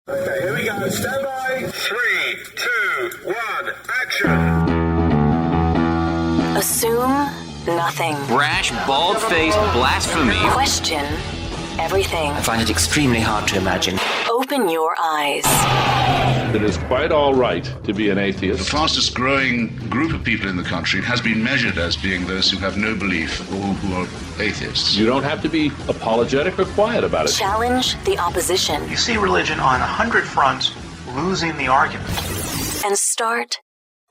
Okay, here we go. Stand by. 3, 2, 1, action. Assume nothing. Brash, bald-faced blasphemy. Question everything. I find it extremely hard to imagine. Open your eyes. It is quite all right to be an atheist. The fastest growing group of people in the country has been measured as being those who have no belief or who are atheists. You don't have to be apologetic or quiet about it. Challenge the opposition. You see religion on 100 fronts losing the argument. And start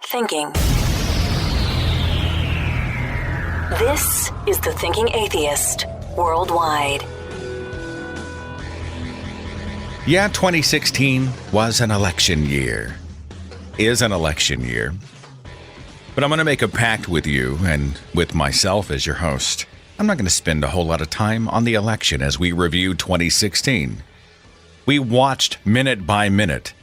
thinking. This is The Thinking Atheist Worldwide. Yeah, 2016 was an election year. Is an election year. But I'm going to make a pact with you and with myself as your host. I'm not going to spend a whole lot of time on the election as we review 2016. We watched minute by minute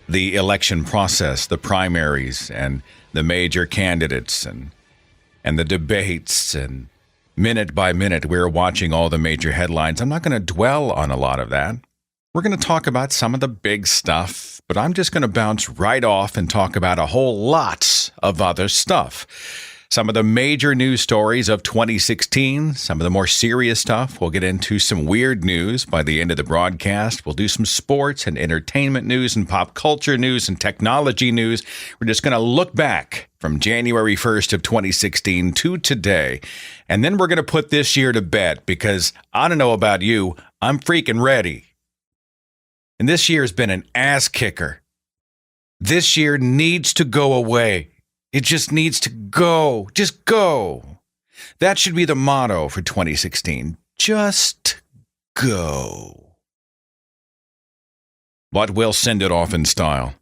the election process, the primaries and the major candidates and the debates, and minute by minute we were watching all the major headlines. I'm not going to dwell on a lot of that. We're going to talk about some of the big stuff, but I'm just going to bounce right off and talk about a whole lot of other stuff. Some of the major news stories of 2016, some of the more serious stuff. We'll get into some weird news by the end of the broadcast. We'll do some sports and entertainment news and pop culture news and technology news. We're just going to look back from January 1st of 2016 to today. And then we're going to put this year to bed because I don't know about you, I'm freaking ready. And this year has been an ass kicker. This year needs to go away. It just needs to go. Just go. That should be the motto for 2016. Just go. But we'll send it off in style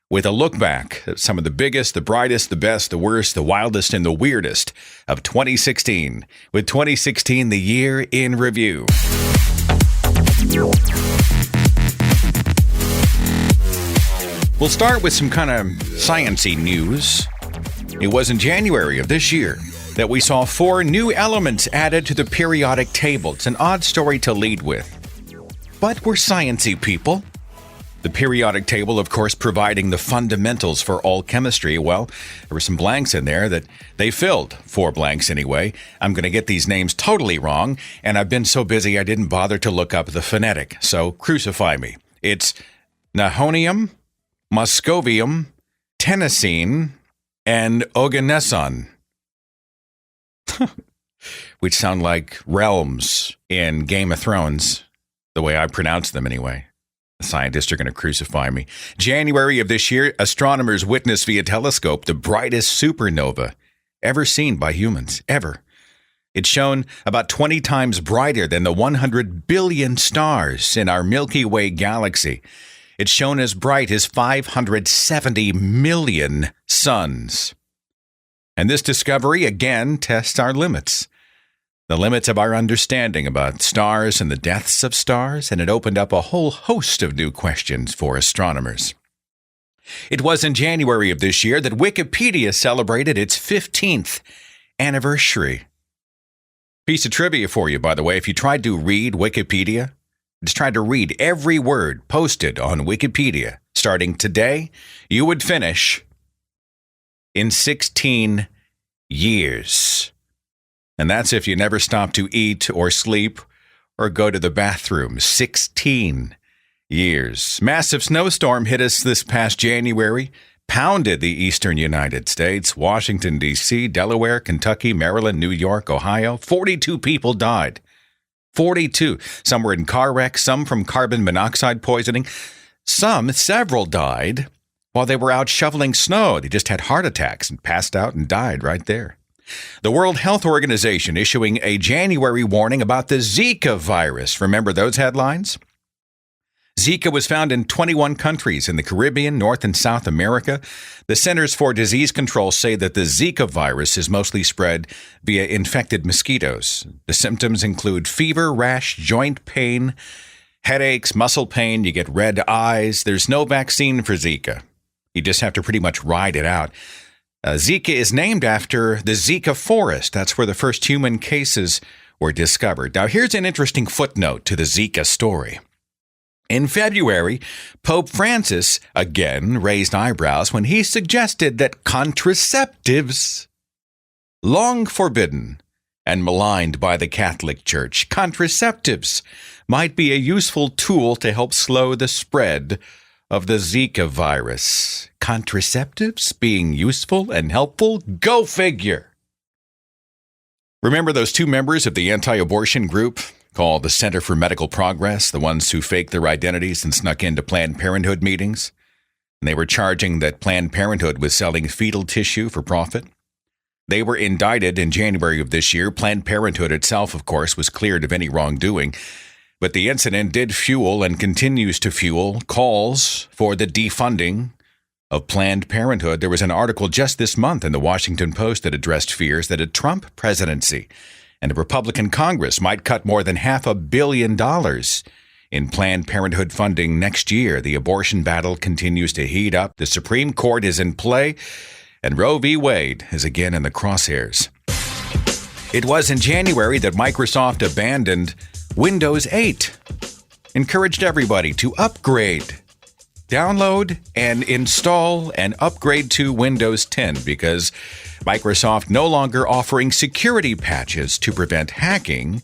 with a look back at some of the biggest, the brightest, the best, the worst, the wildest, and the weirdest of 2016. With 2016, the year in review. We'll start with some kind of science-y news. It was in January of this year that we saw 4 new elements added to the periodic table. It's an odd story to lead with, but we're science-y people. The periodic table, of course, providing the fundamentals for all chemistry. Well, there were some blanks in there that they filled. 4 blanks anyway. I'm going to get these names totally wrong, and I've been so busy I didn't bother to look up the phonetic, so crucify me. It's nihonium, moscovium, tennessine, and oganesson, which sound like realms in Game of Thrones, the way I pronounce them anyway. The scientists are going to crucify me. January of this year, astronomers witnessed via telescope the brightest supernova ever seen by humans, ever. It's shown about 20 times brighter than the 100 billion stars in our Milky Way galaxy. It's shown as bright as 570 million suns. And this discovery, again, tests our limits. The limits of our understanding about stars and the deaths of stars, and it opened up a whole host of new questions for astronomers. It was in January of this year that Wikipedia celebrated its 15th anniversary. Piece of trivia for you, by the way, if you tried to read Wikipedia, just tried to read every word posted on Wikipedia starting today, you would finish in 16 years. And that's if you never stop to eat or sleep or go to the bathroom. 16 years. Massive snowstorm hit us this past January, pounded the eastern United States, Washington, D.C., Delaware, Kentucky, Maryland, New York, Ohio. 42 people died. 42. Some were in car wrecks, some from carbon monoxide poisoning. Several died while they were out shoveling snow. They just had heart attacks and passed out and died right there. The World Health Organization issuing a January warning about the Zika virus. Remember those headlines? Zika was found in 21 countries in the Caribbean, North and South America. The Centers for Disease Control say that the Zika virus is mostly spread via infected mosquitoes. The symptoms include fever, rash, joint pain, headaches, muscle pain. You get red eyes. There's no vaccine for Zika. You just have to pretty much ride it out. Zika is named after the Zika forest. That's where the first human cases were discovered. Now, here's an interesting footnote to the Zika story. In February, Pope Francis again raised eyebrows when he suggested that contraceptives, long forbidden and maligned by the Catholic Church, contraceptives might be a useful tool to help slow the spread of the Zika virus. Contraceptives being useful and helpful? Go figure. Remember those two members of the anti-abortion group called the Center for Medical Progress, the ones who faked their identities and snuck into Planned Parenthood meetings? And they were charging that Planned Parenthood was selling fetal tissue for profit. They were indicted in January of this year. Planned Parenthood itself, of course, was cleared of any wrongdoing. But the incident did fuel and continues to fuel calls for the defunding of Planned Parenthood. There was an article just this month in the Washington Post that addressed fears that a Trump presidency and a Republican Congress might cut more than $500 million in Planned Parenthood funding next year. The abortion battle continues to heat up. The Supreme Court is in play, and Roe v. Wade is again in the crosshairs. It was in January that Microsoft abandoned Windows 8, encouraged everybody to upgrade, download and install and upgrade to Windows 10 because Microsoft no longer offering security patches to prevent hacking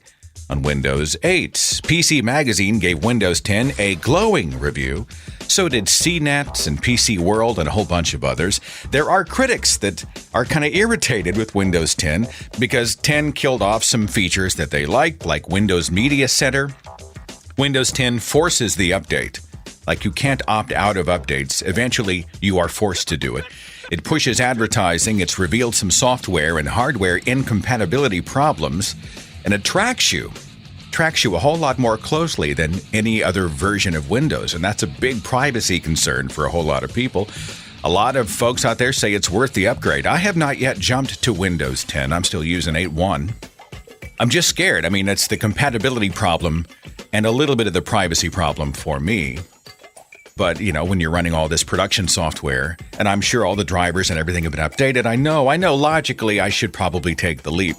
on Windows 8. PC Magazine gave Windows 10 a glowing review. So did CNET and PC World and a whole bunch of others. There are critics that are kind of irritated with Windows 10 because 10 killed off some features that they liked, like Windows Media Center. Windows 10 forces the update. Like you can't opt out of updates. Eventually, you are forced to do it. It pushes advertising. It's revealed some software and hardware incompatibility problems, and it tracks you a whole lot more closely than any other version of Windows. And that's a big privacy concern for a whole lot of people. A lot of folks out there say it's worth the upgrade. I have not yet jumped to Windows 10. I'm still using 8.1. I'm just scared. I mean, it's the compatibility problem and a little bit of the privacy problem for me. But, you know, when you're running all this production software, and I'm sure all the drivers and everything have been updated, I know logically I should probably take the leap.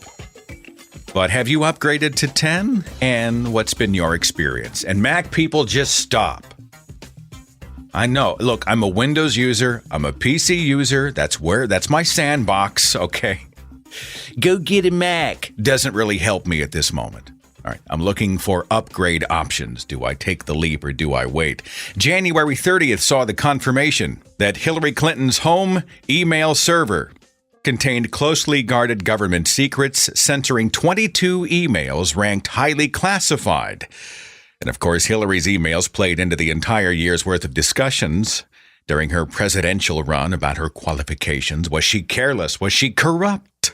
But have you upgraded to 10? And what's been your experience? And Mac people, just stop. I know. Look, I'm a Windows user. I'm a PC user. That's my sandbox, okay? Go get a Mac. Doesn't really help me at this moment. All right, I'm looking for upgrade options. Do I take the leap or do I wait? January 30th saw the confirmation that Hillary Clinton's home email server contained closely guarded government secrets, censoring 22 emails ranked highly classified. And of course, Hillary's emails played into the entire year's worth of discussions during her presidential run about her qualifications. Was she careless? Was she corrupt?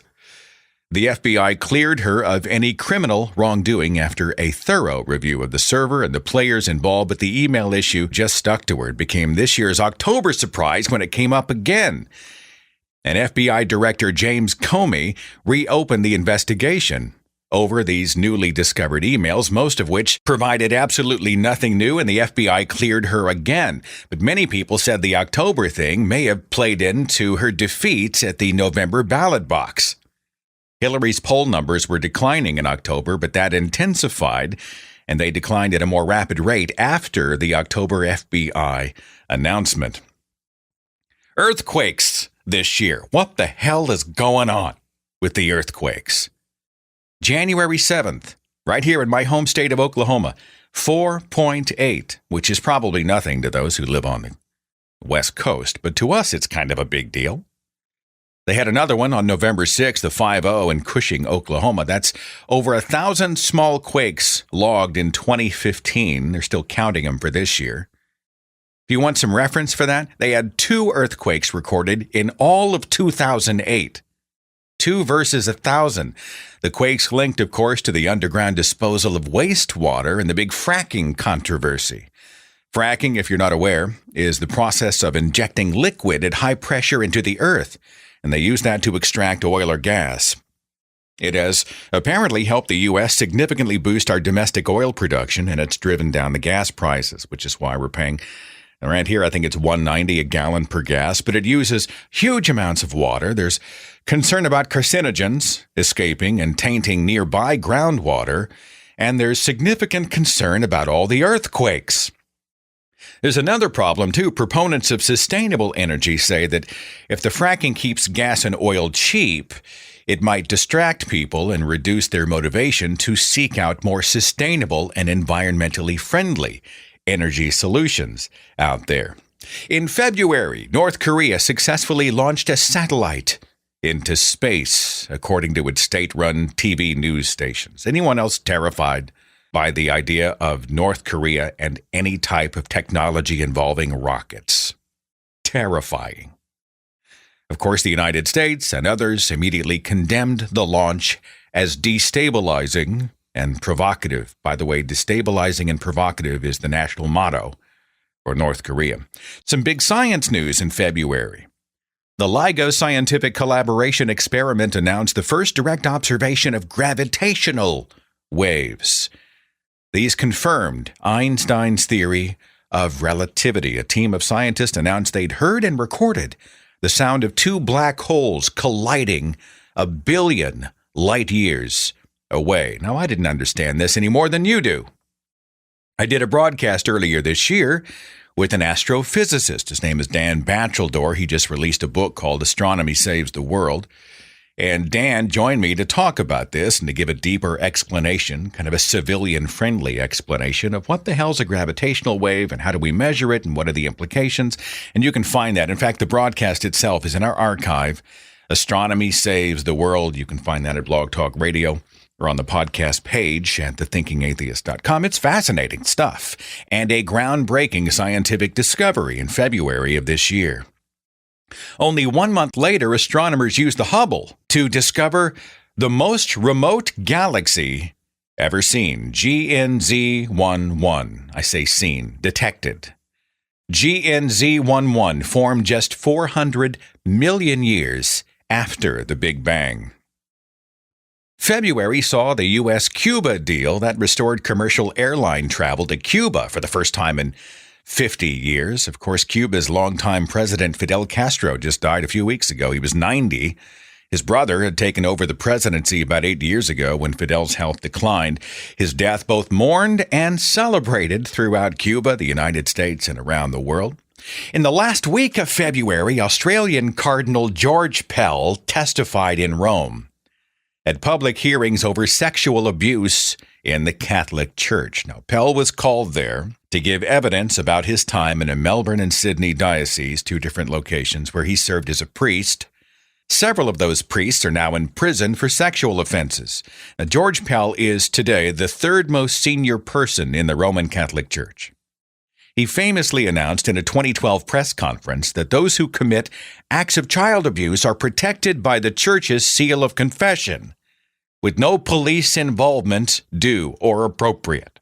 The FBI cleared her of any criminal wrongdoing after a thorough review of the server and the players involved, but the email issue just stuck to her. It became this year's October surprise when it came up again. And FBI Director James Comey reopened the investigation over these newly discovered emails, most of which provided absolutely nothing new, and the FBI cleared her again. But many people said the October thing may have played into her defeat at the November ballot box. Hillary's poll numbers were declining in October, but that intensified, and they declined at a more rapid rate after the October FBI announcement. Earthquakes this year. What the hell is going on with the earthquakes? January 7th, right here in my home state of Oklahoma, 4.8, which is probably nothing to those who live on the West Coast, but to us it's kind of a big deal. They had another one on November 6th, the 5.0 in Cushing, Oklahoma. That's over 1,000 small quakes logged in 2015. They're still counting them for this year. If you want some reference for that, they had 2 earthquakes recorded in all of 2008. 2 versus 1,000. The quakes linked, of course, to the underground disposal of wastewater and the big fracking controversy. Fracking, if you're not aware, is the process of injecting liquid at high pressure into the earth, and they use that to extract oil or gas. It has apparently helped the U.S. significantly boost our domestic oil production, and it's driven down the gas prices, which is why we're paying, around here, I think it's $1.90 a gallon per gas, but it uses huge amounts of water. There's concern about carcinogens escaping and tainting nearby groundwater, and there's significant concern about all the earthquakes. There's another problem, too. Proponents of sustainable energy say that if the fracking keeps gas and oil cheap, it might distract people and reduce their motivation to seek out more sustainable and environmentally friendly energy solutions out there. In February, North Korea successfully launched a satellite into space, according to its state-run TV news stations. Anyone else terrified by the idea of North Korea and any type of technology involving rockets? Terrifying. Of course, the United States and others immediately condemned the launch as destabilizing and provocative. By the way, destabilizing and provocative is the national motto for North Korea. Some big science news in February. The LIGO Scientific Collaboration Experiment announced the first direct observation of gravitational waves. These confirmed Einstein's theory of relativity. A team of scientists announced they'd heard and recorded the sound of two black holes colliding 1 billion light years away. Now, I didn't understand this any more than you do. I did a broadcast earlier this year with an astrophysicist. His name is Dan Batcheldor. He just released a book called Astronomy Saves the World. And Dan joined me to talk about this and to give a deeper explanation, kind of a civilian-friendly explanation of what the hell's a gravitational wave and how do we measure it and what are the implications. And you can find that. In fact, the broadcast itself is in our archive, Astronomy Saves the World. You can find that at Blog Talk Radio or on the podcast page at thethinkingatheist.com. It's fascinating stuff and a groundbreaking scientific discovery in February of this year. Only 1 month later, astronomers used the Hubble to discover the most remote galaxy ever seen, GNZ11. I say seen, detected. GNZ11 formed just 400 million years after the Big Bang. February saw the U.S.-Cuba deal that restored commercial airline travel to Cuba for the first time in 50 years. Of course, Cuba's longtime president Fidel Castro just died a few weeks ago. He was 90. His brother had taken over the presidency about 8 years ago when Fidel's health declined. His death both mourned and celebrated throughout Cuba, the United States, and around the world. In the last week of February, Australian Cardinal George Pell testified in Rome at public hearings over sexual abuse in the Catholic Church. Now, Pell was called there to give evidence about his time in a Melbourne and Sydney diocese, 2 different locations where he served as a priest. Several of those priests are now in prison for sexual offenses. Now, George Pell is today the 3rd most senior person in the Roman Catholic Church. He famously announced in a 2012 press conference that those who commit acts of child abuse are protected by the Church's seal of confession, with no police involvement due or appropriate.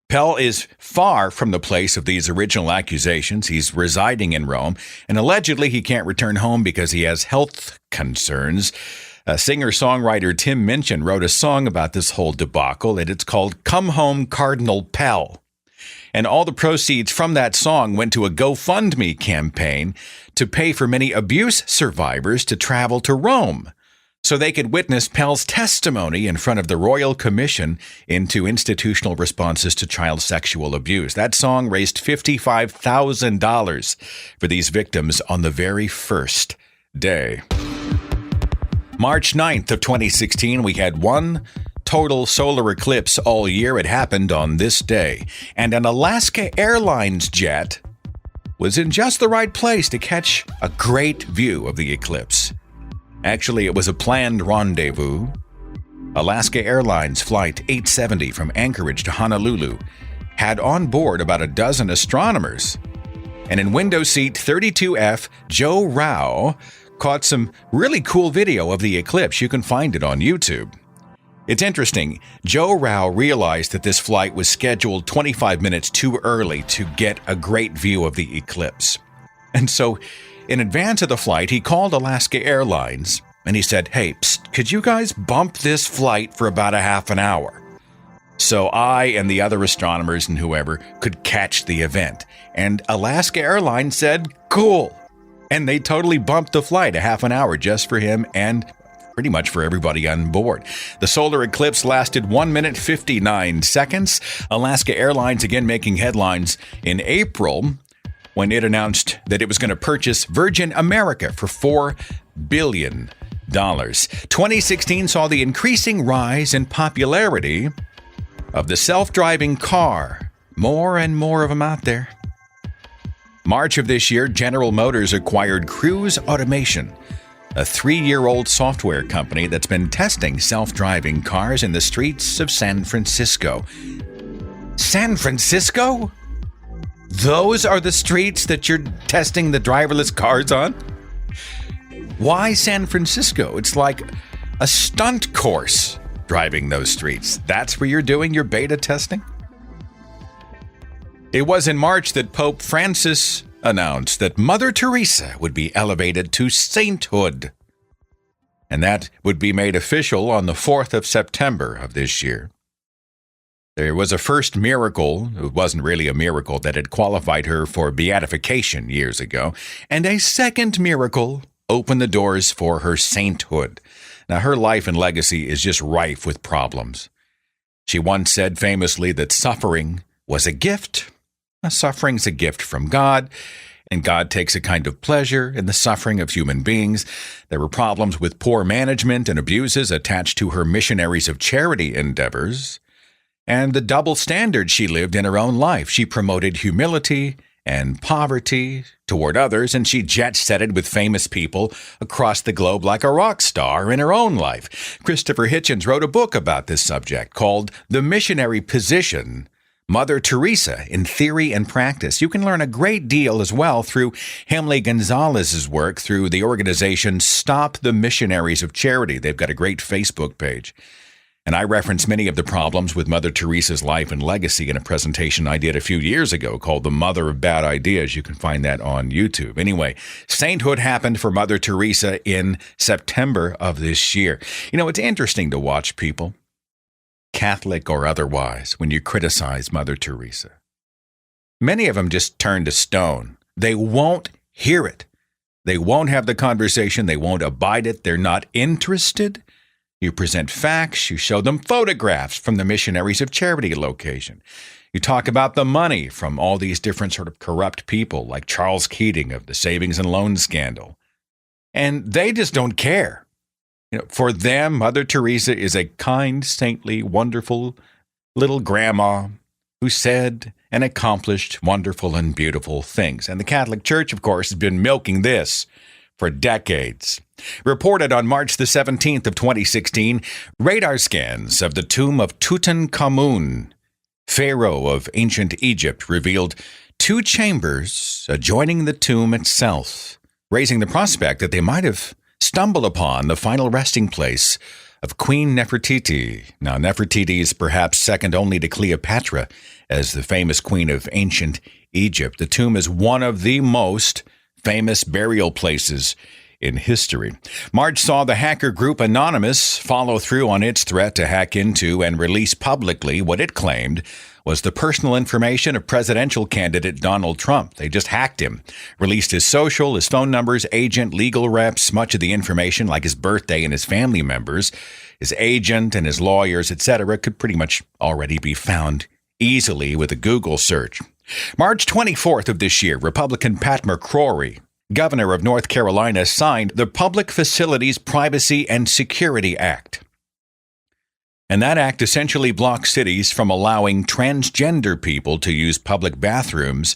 Pell is far from the place of these original accusations. He's residing in Rome, and allegedly he can't return home because he has health concerns. Singer-songwriter Tim Minchin wrote a song about this whole debacle, and it's called Come Home, Cardinal Pell. And all the proceeds from that song went to a GoFundMe campaign to pay for many abuse survivors to travel to Rome so they could witness Pell's testimony in front of the Royal Commission into Institutional Responses to Child Sexual Abuse. That song raised $55,000 for these victims on the very first day. March 9th of 2016, we had one total solar eclipse all year. It happened on this day. And an Alaska Airlines jet was in just the right place to catch a great view of the eclipse. Actually, it was a planned rendezvous. Alaska Airlines Flight 870 from Anchorage to Honolulu had on board about a dozen astronomers. And in window seat 32F, Joe Rao caught some really cool video of the eclipse. You can find it on YouTube. It's interesting. Joe Rao realized that this flight was scheduled 25 minutes too early to get a great view of the eclipse. And so, in advance of the flight, he called Alaska Airlines and he said, "Hey, could you guys bump this flight for about a half an hour so I and the other astronomers and whoever could catch the event?" And Alaska Airlines said, "Cool." And they totally bumped the flight a half an hour just for him and pretty much for everybody on board. The solar eclipse lasted 1 minute 59 seconds. Alaska Airlines again making headlines in April when it announced that it was going to purchase Virgin America for $4 billion. 2016 saw the increasing rise in popularity of the self-driving car. More and more of them out there. March of this year, General Motors acquired Cruise Automation, a 3-year-old software company that's been testing self-driving cars in the streets of San Francisco. San Francisco? Those are the streets that you're testing the driverless cars on? Why San Francisco? It's like a stunt course driving those streets. That's where you're doing your beta testing? It was in March that Pope Francis announced that Mother Teresa would be elevated to sainthood. And that would be made official on the 4th of September of this year. There was a first miracle, it wasn't really a miracle, that had qualified her for beatification years ago, and a second miracle opened the doors for her sainthood. Now, her life and legacy is just rife with problems. She once said famously that suffering was a gift. Suffering's a gift from God, and God takes a kind of pleasure in the suffering of human beings. There were problems with poor management and abuses attached to her missionaries of charity endeavors, and the double standard she lived in her own life. She promoted humility and poverty toward others, and she jet-setted with famous people across the globe like a rock star in her own life. Christopher Hitchens wrote a book about this subject called The Missionary Position, Mother Teresa in Theory and Practice. You can learn a great deal as well through Hemley Gonzalez's work through the organization Stop the Missionaries of Charity. They've got a great Facebook page. And I reference many of the problems with Mother Teresa's life and legacy in a presentation I did a few years ago called The Mother of Bad Ideas. You can find that on YouTube. Anyway, sainthood happened for Mother Teresa in September of this year. You know, it's interesting to watch people, Catholic or otherwise, when you criticize Mother Teresa. Many of them just turn to stone. They won't hear it. They won't have the conversation. They won't abide it. They're not interested. You present facts. You show them photographs from the missionaries of charity location. You talk about the money from all these different sort of corrupt people like Charles Keating of the savings and loan scandal. And they just don't care. You know, for them, Mother Teresa is a kind, saintly, wonderful little grandma who said and accomplished wonderful and beautiful things. And the Catholic Church, of course, has been milking this for decades. Reported on March the 17th of 2016, radar scans of the tomb of Tutankhamun, pharaoh of ancient Egypt, revealed 2 chambers adjoining the tomb itself, raising the prospect that they might have stumbled upon the final resting place of Queen Nefertiti. Now, Nefertiti is perhaps second only to Cleopatra as the famous queen of ancient Egypt. The tomb is one of the most famous burial places in history. March saw the hacker group Anonymous follow through on its threat to hack into and release publicly what it claimed was the personal information of presidential candidate Donald Trump. They just hacked him, released his social, his phone numbers, agent, legal reps, much of the information like his birthday and his family members, his agent and his lawyers, etc., could pretty much already be found easily with a Google search. March 24th of this year, Republican Pat McCrory, governor of North Carolina, signed the Public Facilities Privacy and Security Act. And that act essentially blocks cities from allowing transgender people to use public bathrooms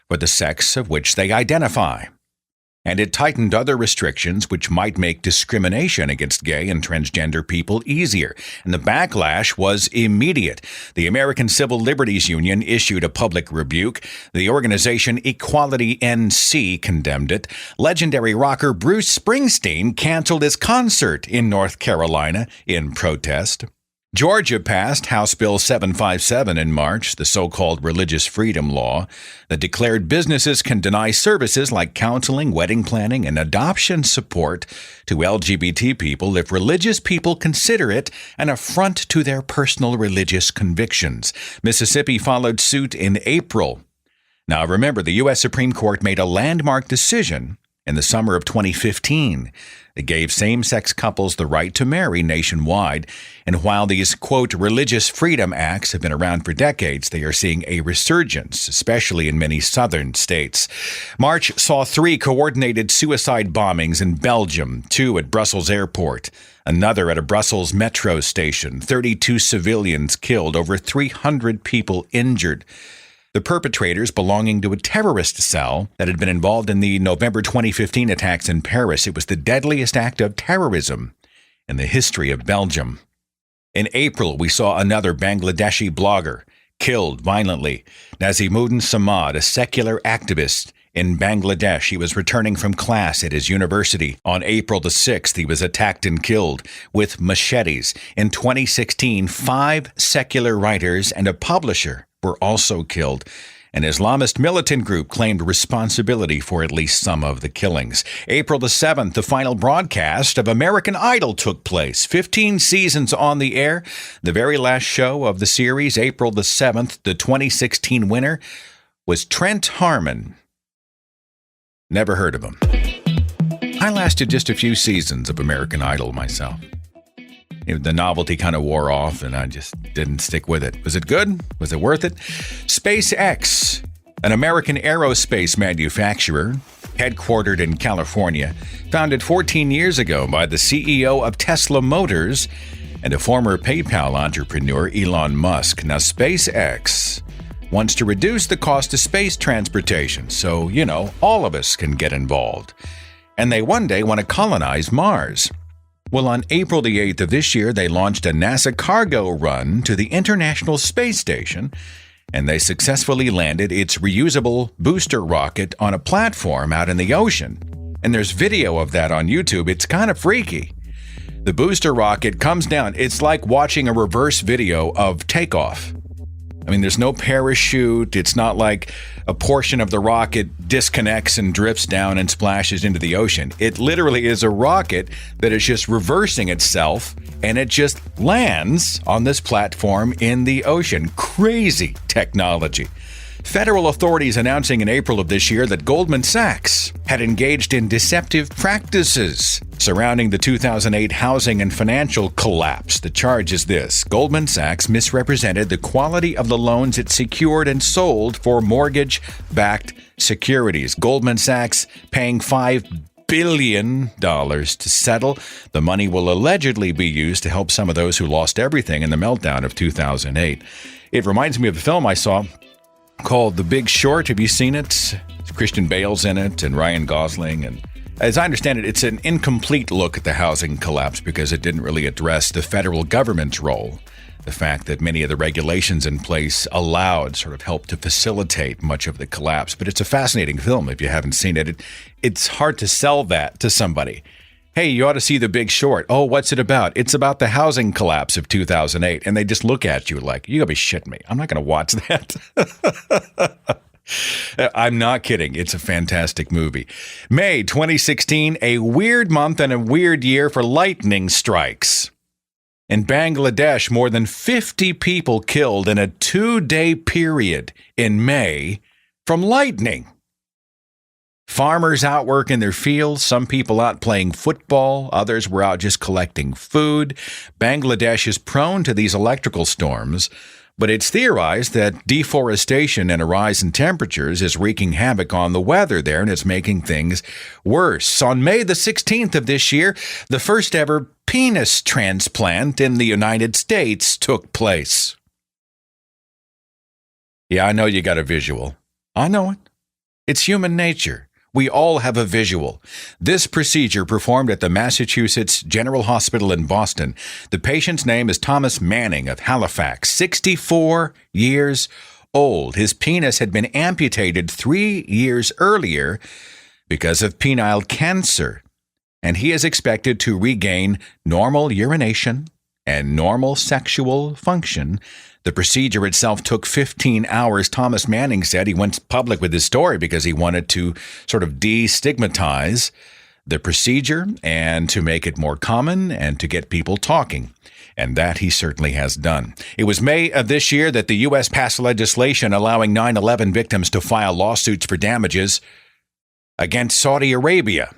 for the sex of which they identify. And it tightened other restrictions which might make discrimination against gay and transgender people easier. And the backlash was immediate. The American Civil Liberties Union issued a public rebuke. The organization Equality NC condemned it. Legendary rocker Bruce Springsteen canceled his concert in North Carolina in protest. Georgia passed House Bill 757 in March, the so-called religious freedom law that declared businesses can deny services like counseling, wedding planning, and adoption support to LGBT people if religious people consider it an affront to their personal religious convictions. Mississippi followed suit in April. Now remember, the U.S. Supreme Court made a landmark decision in the summer of 2015 that gave same-sex couples the right to marry nationwide. And while these, quote, religious freedom acts have been around for decades, they are seeing a resurgence, especially in many southern states. March saw 3 coordinated suicide bombings in Belgium, 2 at Brussels airport, another at a Brussels metro station, 32 civilians killed, over 300 people injured. The perpetrators belonging to a terrorist cell that had been involved in the November 2015 attacks in Paris. It was the deadliest act of terrorism in the history of Belgium. In April, we saw another Bangladeshi blogger killed violently. Nazimuddin Samad, a secular activist in Bangladesh. He was returning from class at his university. On April the 6th, he was attacked and killed with machetes. In 2016, 5 secular writers and a publisher were also killed. An Islamist militant group claimed responsibility for at least some of the killings. April the 7th, the final broadcast of American Idol took place. 15 seasons on the air. The very last show of the series, April the 7th, the 2016 winner was Trent Harmon. Never heard of him. I lasted just a few seasons of American Idol myself. The novelty kind of wore off, and I just didn't stick with it. Was it good? Was it worth it? SpaceX, an American aerospace manufacturer, headquartered in California, founded 14 years ago by the CEO of Tesla Motors and a former PayPal entrepreneur, Elon Musk. Now, SpaceX wants to reduce the cost of space transportation so, all of us can get involved. And they one day want to colonize Mars. Well, on April the 8th of this year, they launched a NASA cargo run to the International Space Station, and they successfully landed its reusable booster rocket on a platform out in the ocean. And there's video of that on YouTube. It's kind of freaky. The booster rocket comes down. It's like watching a reverse video of takeoff. I mean, there's no parachute. It's not like a portion of the rocket disconnects and drifts down and splashes into the ocean. It literally is a rocket that is just reversing itself, and it just lands on this platform in the ocean. Crazy technology. Federal authorities announcing in April of this year that Goldman Sachs had engaged in deceptive practices surrounding the 2008 housing and financial collapse. The charge is this: Goldman Sachs misrepresented the quality of the loans it secured and sold for mortgage-backed securities. Goldman Sachs paying $5 billion to settle. The money will allegedly be used to help some of those who lost everything in the meltdown of 2008. It reminds me of a film I saw called The Big Short. Have you seen it? Christian Bale's in it and Ryan Gosling. And as I understand it, it's an incomplete look at the housing collapse because it didn't really address the federal government's role. The fact that many of the regulations in place helped to facilitate much of the collapse. But it's a fascinating film if you haven't seen it. It's hard to sell that to somebody. Hey, you ought to see The Big Short. Oh, what's it about? It's about the housing collapse of 2008. And they just look at you like, you gotta be shitting me. I'm not going to watch that. I'm not kidding. It's a fantastic movie. May 2016, a weird month and a weird year for lightning strikes. In Bangladesh, more than 50 people killed in a 2-day period in May from lightning. Farmers out working their fields, some people out playing football, others were out just collecting food. Bangladesh is prone to these electrical storms, but it's theorized that deforestation and a rise in temperatures is wreaking havoc on the weather there, and it's making things worse. On May the 16th of this year, the first ever penis transplant in the United States took place. Yeah, I know you got a visual. I know it. It's human nature. We all have a visual. This procedure performed at the Massachusetts General Hospital in Boston. The patient's name is Thomas Manning of Halifax, 64 years old. His penis had been amputated 3 years earlier because of penile cancer, and he is expected to regain normal urination and normal sexual function. The procedure itself took 15 hours. Thomas Manning said he went public with his story because he wanted to sort of destigmatize the procedure and to make it more common and to get people talking. And that he certainly has done. It was May of this year that the U.S. passed legislation allowing 9/11 victims to file lawsuits for damages against Saudi Arabia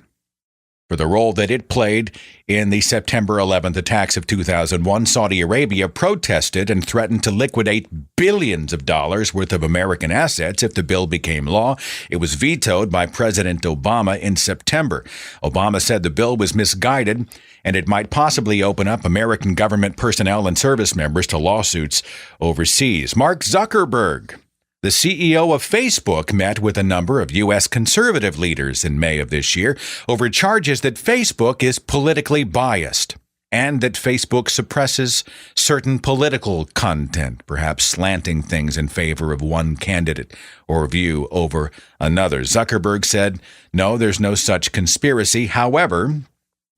for the role that it played in the September 11th attacks of 2001. Saudi Arabia protested and threatened to liquidate billions of dollars worth of American assets if the bill became law. It was vetoed by President Obama in September. Obama said the bill was misguided and it might possibly open up American government personnel and service members to lawsuits overseas. Mark Zuckerberg, the CEO of Facebook, met with a number of U.S. conservative leaders in May of this year over charges that Facebook is politically biased and that Facebook suppresses certain political content, perhaps slanting things in favor of one candidate or view over another. Zuckerberg said, no, there's no such conspiracy. However,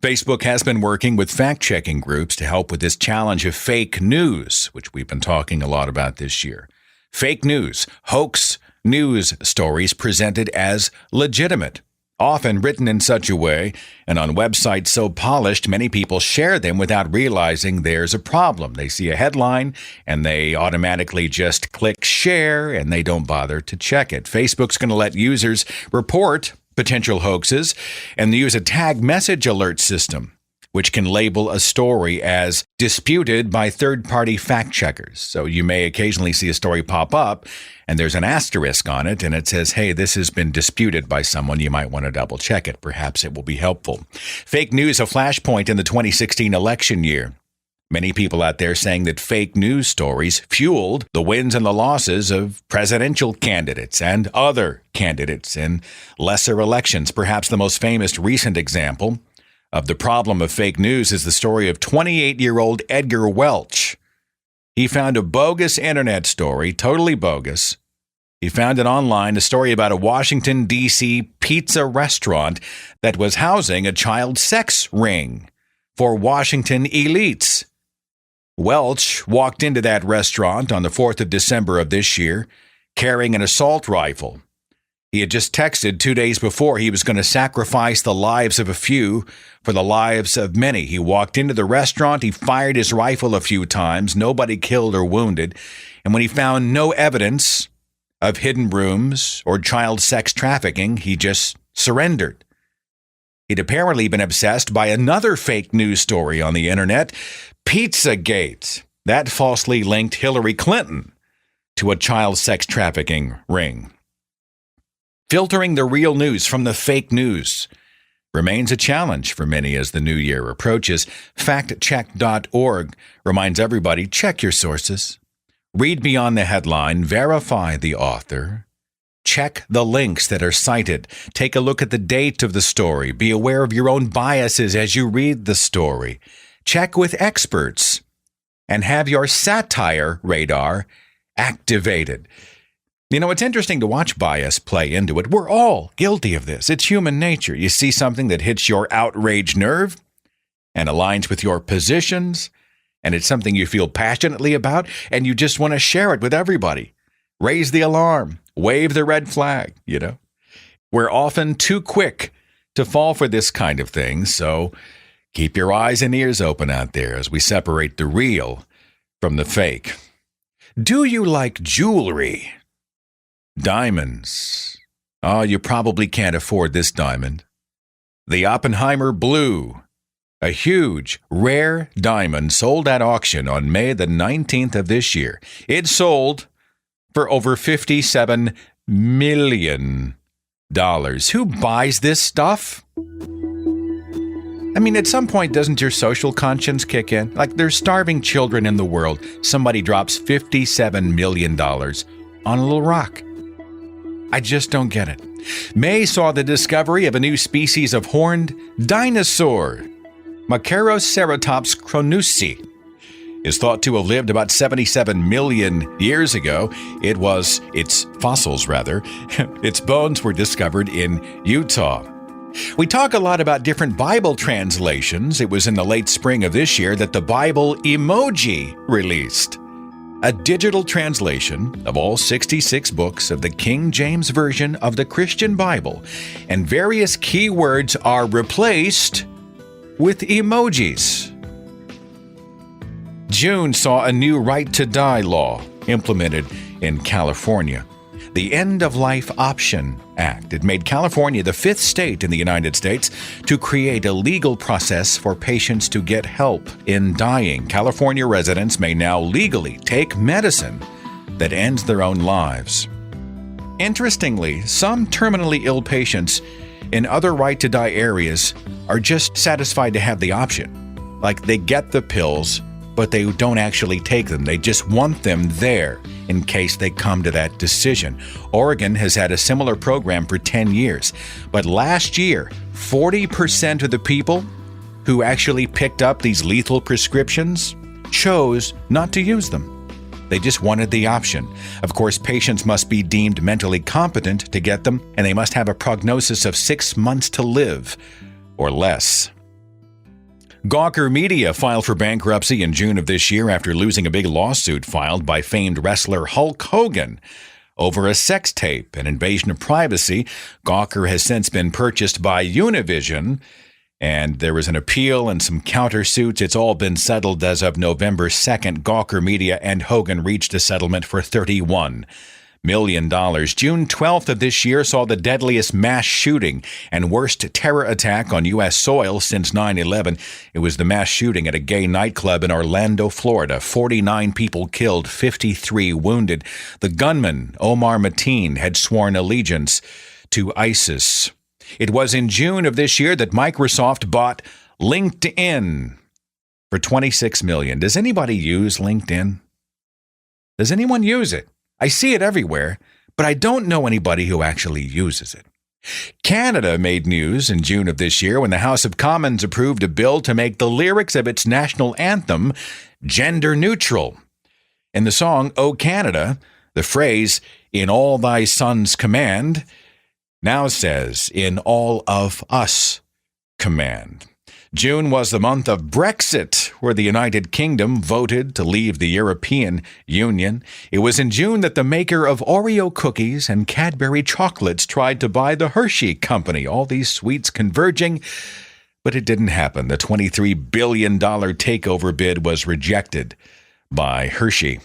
Facebook has been working with fact-checking groups to help with this challenge of fake news, which we've been talking a lot about this year. Fake news, hoax news stories presented as legitimate, often written in such a way and on websites so polished many people share them without realizing there's a problem. They see a headline and they automatically just click share and they don't bother to check it. Facebook's going to let users report potential hoaxes and use a tag message alert system, which can label a story as disputed by third-party fact-checkers. So you may occasionally see a story pop up, and there's an asterisk on it, and it says, hey, this has been disputed by someone. You might want to double-check it. Perhaps it will be helpful. Fake news, a flashpoint in the 2016 election year. Many people out there saying that fake news stories fueled the wins and the losses of presidential candidates and other candidates in lesser elections. Perhaps the most famous recent example of the problem of fake news is the story of 28-year-old Edgar Welch. He found a bogus internet story, totally bogus. He found it online, a story about a Washington, D.C. pizza restaurant that was housing a child sex ring for Washington elites. Welch walked into that restaurant on the 4th of December of this year carrying an assault rifle. He had just texted 2 days before he was going to sacrifice the lives of a few for the lives of many. He walked into the restaurant. He fired his rifle a few times. Nobody killed or wounded. And when he found no evidence of hidden rooms or child sex trafficking, he just surrendered. He'd apparently been obsessed by another fake news story on the internet, Pizzagate. That falsely linked Hillary Clinton to a child sex trafficking ring. Filtering the real news from the fake news remains a challenge for many as the new year approaches. Factcheck.org reminds everybody, check your sources. Read beyond the headline, verify the author. Check the links that are cited. Take a look at the date of the story. Be aware of your own biases as you read the story. Check with experts and have your satire radar activated. You know, it's interesting to watch bias play into it. We're all guilty of this. It's human nature. You see something that hits your outrage nerve and aligns with your positions, and it's something you feel passionately about, and you just want to share it with everybody. Raise the alarm. Wave the red flag, you know. We're often too quick to fall for this kind of thing, so keep your eyes and ears open out there as we separate the real from the fake. Do you like jewelry? Diamonds. Oh, you probably can't afford this diamond. The Oppenheimer Blue, a huge, rare diamond sold at auction on May the 19th of this year. It sold for over $57 million. Who buys this stuff? I mean, at some point, doesn't your social conscience kick in? Like, there's starving children in the world. Somebody drops $57 million on a little rock. I just don't get it. May saw the discovery of a new species of horned dinosaur. Macharoceratops cronusi is thought to have lived about 77 million years ago. Its fossils, its bones were discovered in Utah. We talk a lot about different Bible translations. It was in the late spring of this year that the Bible emoji released. A digital translation of all 66 books of the King James Version of the Christian Bible, and various keywords are replaced with emojis. June saw a new right-to-die law implemented in California. the End of Life Option Act. It made California the fifth state in the United States to create a legal process for patients to get help in dying. California residents may now legally take medicine that ends their own lives. Interestingly, some terminally ill patients in other right-to-die areas are just satisfied to have the option. Like, they get the pills, but they don't actually take them. They just want them there in case they come to that decision. Oregon has had a similar program for 10 years. But last year, 40% of the people who actually picked up these lethal prescriptions chose not to use them. They just wanted the option. Of course, patients must be deemed mentally competent to get them, and they must have a prognosis of 6 months to live or less. Gawker Media filed for bankruptcy in June of this year after losing a big lawsuit filed by famed wrestler Hulk Hogan over a sex tape and invasion of privacy. Gawker has since been purchased by Univision, and there was an appeal and some countersuits. It's all been settled as of November 2nd. Gawker Media and Hogan reached a settlement for $31 million. June 12th of this year saw the deadliest mass shooting and worst terror attack on U.S. soil since 9/11. It was the mass shooting at a gay nightclub in Orlando, Florida. 49 people killed, 53 wounded. The gunman, Omar Mateen, had sworn allegiance to ISIS. It was in June of this year that Microsoft bought LinkedIn for $26 million. Does anybody use LinkedIn? Does anyone use it? I see it everywhere, but I don't know anybody who actually uses it. Canada made news in June of this year when the House of Commons approved a bill to make the lyrics of its national anthem gender neutral. In the song, O Canada, the phrase, in all thy sons command, now says, in all of us command. June was the month of Brexit, where the United Kingdom voted to leave the European Union. It was in June that the maker of Oreo cookies and Cadbury chocolates tried to buy the Hershey Company, all these sweets converging, but it didn't happen. The $23 billion takeover bid was rejected by Hershey.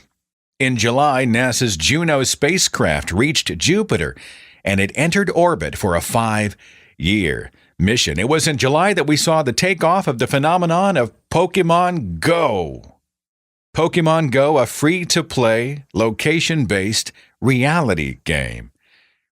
In July, NASA's Juno spacecraft reached Jupiter, and it entered orbit for a 5-year mission. It was in July that we saw the takeoff of the phenomenon of Pokemon Go. Pokemon Go, a free-to-play, location-based reality game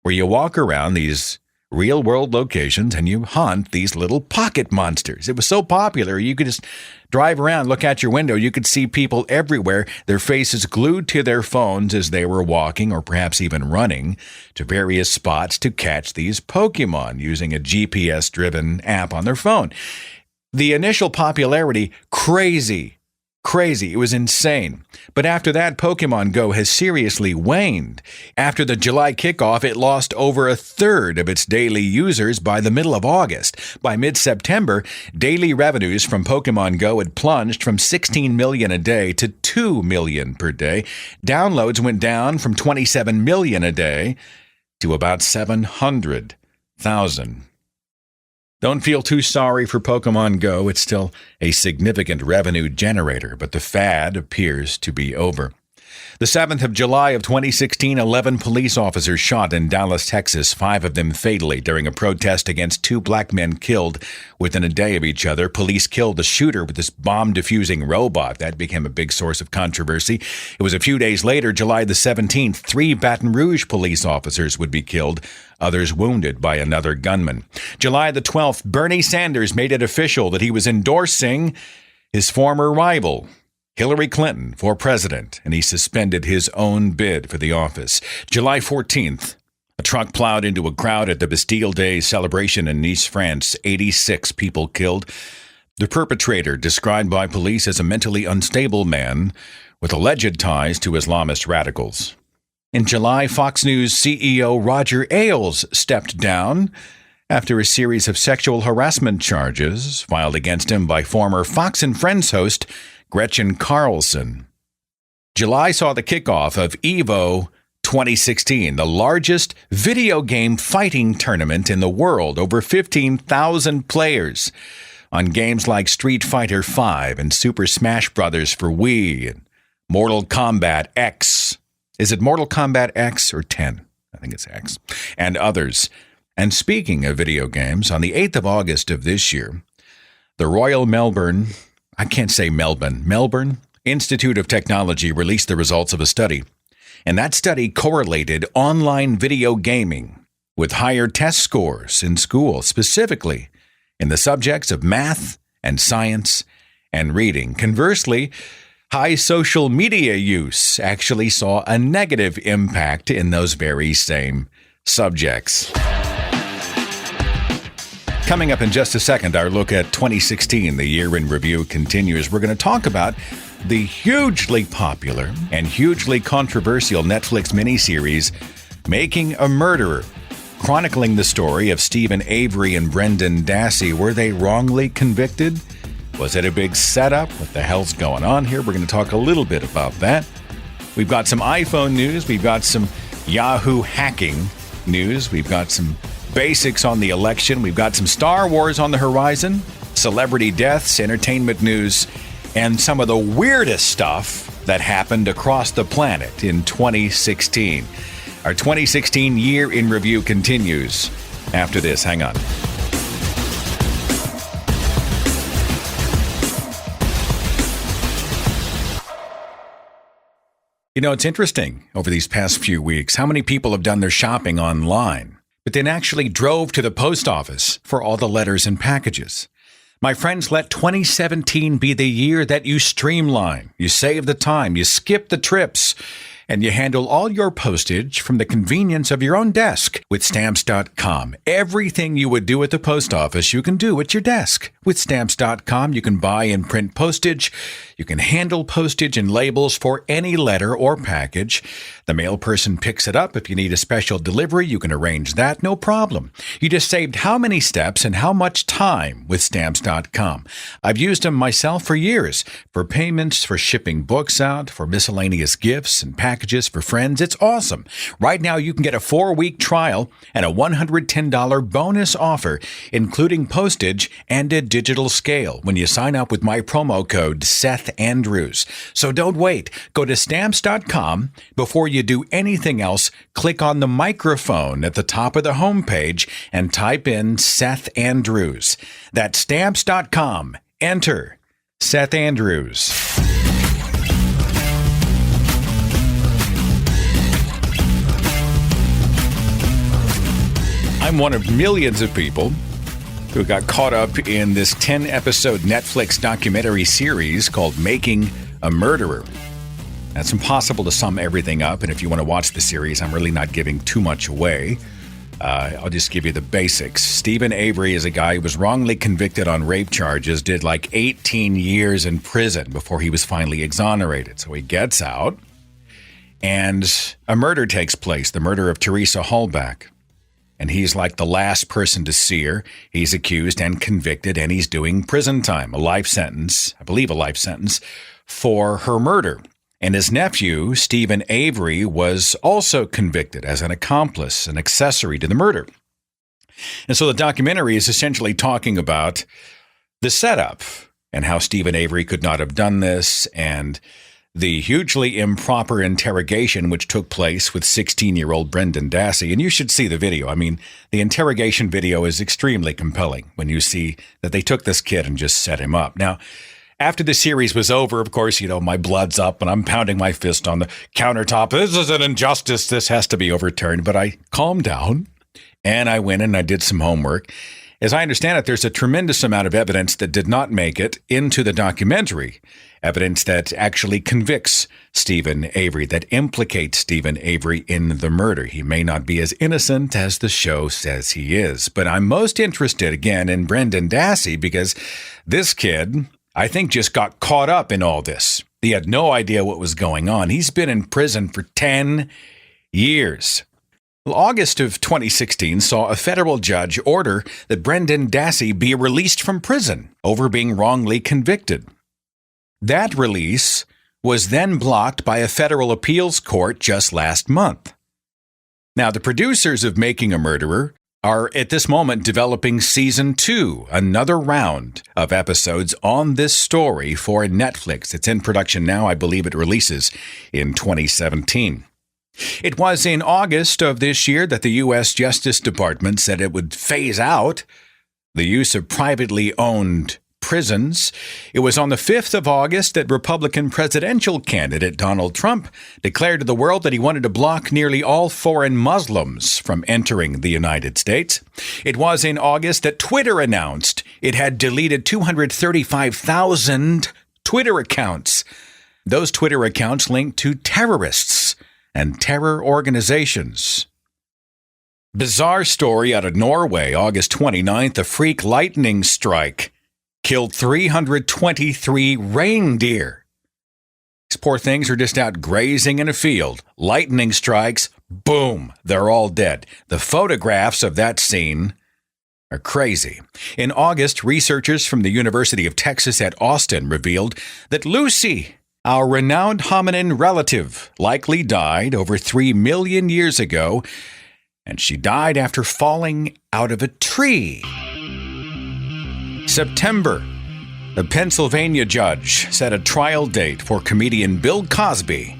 where you walk around these real-world locations and you hunt these little pocket monsters. It was so popular, you could just drive around, look out your window. You could see people everywhere, their faces glued to their phones as they were walking or perhaps even running to various spots to catch these Pokemon using a GPS-driven app on their phone. The initial popularity, crazy. It was insane. But after that, Pokemon Go has seriously waned. After the July kickoff, it lost over a third of its daily users by the middle of August. By mid-September, daily revenues from Pokemon Go had plunged from 16 million a day to 2 million per day. Downloads went down from 27 million a day to about 700,000. Don't feel too sorry for Pokemon Go. It's still a significant revenue generator, but the fad appears to be over. The 7th of July of 2016, 11 police officers shot in Dallas, Texas, 5 of them fatally during a protest against 2 black men killed within a day of each other. Police killed the shooter with this bomb-diffusing robot. That became a big source of controversy. It was a few days later, July the 17th, 3 Baton Rouge police officers would be killed, others wounded by another gunman. July the 12th, Bernie Sanders made it official that he was endorsing his former rival, Hillary Clinton, for president, and he suspended his own bid for the office. July 14th, a truck plowed into a crowd at the Bastille Day celebration in Nice, France. 86 people killed. The perpetrator, described by police as a mentally unstable man with alleged ties to Islamist radicals. In July, Fox News CEO Roger Ailes stepped down after a series of sexual harassment charges filed against him by former Fox and Friends host Gretchen Carlson. July saw the kickoff of EVO 2016, the largest video game fighting tournament in the world, over 15,000 players on games like Street Fighter V and Super Smash Bros. For Wii and Mortal Kombat X. Is it Mortal Kombat X or 10? I think it's X, and others. And speaking of video games, on the 8th of August of this year, the Royal Melbourne Institute of Technology released the results of a study. And that study correlated online video gaming with higher test scores in school, specifically in the subjects of math and science and reading. Conversely, high social media use actually saw a negative impact in those very same subjects. Coming up in just a second, our look at 2016, the year in review continues. We're going to talk about the hugely popular and hugely controversial Netflix miniseries, Making a Murderer, chronicling the story of Stephen Avery and Brendan Dassey. Were they wrongly convicted? Was it a big setup? What the hell's going on here? We're going to talk a little bit about that. We've got some iPhone news. We've got some Yahoo hacking news. We've got some basics on the election. We've got some Star Wars on the horizon, celebrity deaths, entertainment news, and some of the weirdest stuff that happened across the planet in 2016. Our 2016 year in review continues after this. Hang on. You know, it's interesting over these past few weeks how many people have done their shopping online, but then actually drove to the post office for all the letters and packages. My friends, let 2017 be the year that you streamline, you save the time, you skip the trips, and you handle all your postage from the convenience of your own desk with Stamps.com. Everything you would do at the post office, you can do at your desk. With Stamps.com, you can buy and print postage. You can handle postage and labels for any letter or package. The mail person picks it up. If you need a special delivery, you can arrange that, no problem. You just saved how many steps and how much time with Stamps.com. I've used them myself for years, for payments, for shipping books out, for miscellaneous gifts and packages for friends. It's awesome. Right now, you can get a 4-week trial and a $110 bonus offer, including postage and a digital scale when you sign up with my promo code Seth Andrews. So don't wait. Go to Stamps.com. Before you do anything else, click on the microphone at the top of the homepage and type in Seth Andrews. That's Stamps.com. Enter Seth Andrews. I'm one of millions of people who got caught up in this 10-episode Netflix documentary series called Making a Murderer. Now, it's impossible to sum everything up, and if you want to watch the series, I'm really not giving too much away. I'll just give you the basics. Stephen Avery is a guy who was wrongly convicted on rape charges, did like 18 years in prison before he was finally exonerated. So he gets out, and a murder takes place, the murder of Teresa Hallback. And he's like the last person to see her. He's accused and convicted, and he's doing prison time, a life sentence, I believe a life sentence, for her murder. And his nephew, Stephen Avery, was also convicted as an accomplice, an accessory to the murder. And so the documentary is essentially talking about the setup and how Stephen Avery could not have done this, and the hugely improper interrogation which took place with 16-year-old Brendan Dassey. And you should see the video. I mean, the interrogation video is extremely compelling when you see that they took this kid and just set him up. Now, after the series was over, of course, you know, my blood's up and I'm pounding my fist on the countertop. This is an injustice. This has to be overturned. But I calmed down and I went and I did some homework. As I understand it, there's a tremendous amount of evidence that did not make it into the documentary. Evidence that actually convicts Stephen Avery, that implicates Stephen Avery in the murder. He may not be as innocent as the show says he is. But I'm most interested, again, in Brendan Dassey because this kid, I think, just got caught up in all this. He had no idea what was going on. He's been in prison for 10 years. Well, August of 2016 saw a federal judge order that Brendan Dassey be released from prison over being wrongly convicted. That release was then blocked by a federal appeals court just last month. Now, the producers of Making a Murderer are at this moment developing season 2, another round of episodes on this story for Netflix. It's in production now. I believe it releases in 2017. It was in August of this year that the U.S. Justice Department said it would phase out the use of privately owned prisons. It was on the 5th of August that Republican presidential candidate Donald Trump declared to the world that he wanted to block nearly all foreign Muslims from entering the United States. It was in August that Twitter announced it had deleted 235,000 Twitter accounts. Those Twitter accounts linked to terrorists and terror organizations. Bizarre story out of Norway, August 29th, a freak lightning strike killed 323 reindeer. These poor things are just out grazing in a field. Lightning strikes, boom, they're all dead. The photographs of that scene are crazy. In August, researchers from the University of Texas at Austin revealed that Lucy, our renowned hominin relative, likely died over 3 million years ago, and she died after falling out of a tree. September, a Pennsylvania judge set a trial date for comedian Bill Cosby.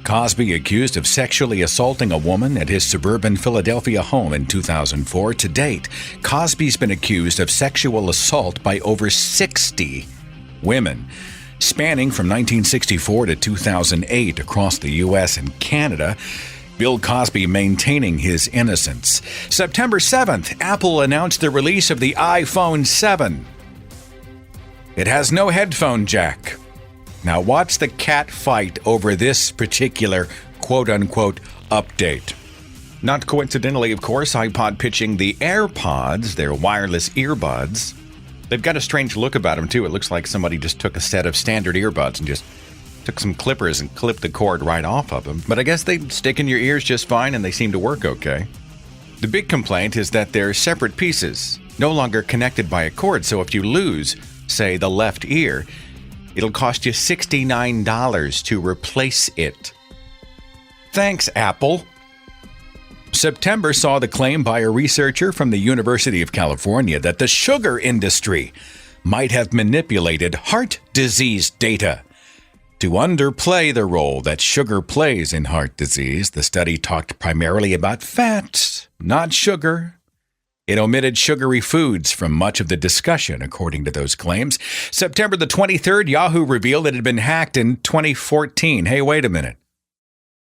Cosby accused of sexually assaulting a woman at his suburban Philadelphia home in 2004. To date, Cosby's been accused of sexual assault by over 60 women, spanning from 1964 to 2008 across the U.S. and Canada. Bill Cosby maintaining his innocence. September 7th, Apple announced the release of the iPhone 7. It has no headphone jack. Now watch the cat fight over this particular quote-unquote update. Not coincidentally, of course, iPod pitching the AirPods, their wireless earbuds. They've got a strange look about them, too. It looks like somebody just took a set of standard earbuds and just took some clippers and clipped the cord right off of them. But I guess they stick in your ears just fine, and they seem to work okay. The big complaint is that they're separate pieces, no longer connected by a cord. So if you lose, say, the left ear, it'll cost you $69 to replace it. Thanks, Apple. September saw the claim by a researcher from the University of California that the sugar industry might have manipulated heart disease data to underplay the role that sugar plays in heart disease. The study talked primarily about fat, not sugar. It omitted sugary foods from much of the discussion, according to those claims. September the 23rd, Yahoo revealed it had been hacked in 2014. Hey, wait a minute.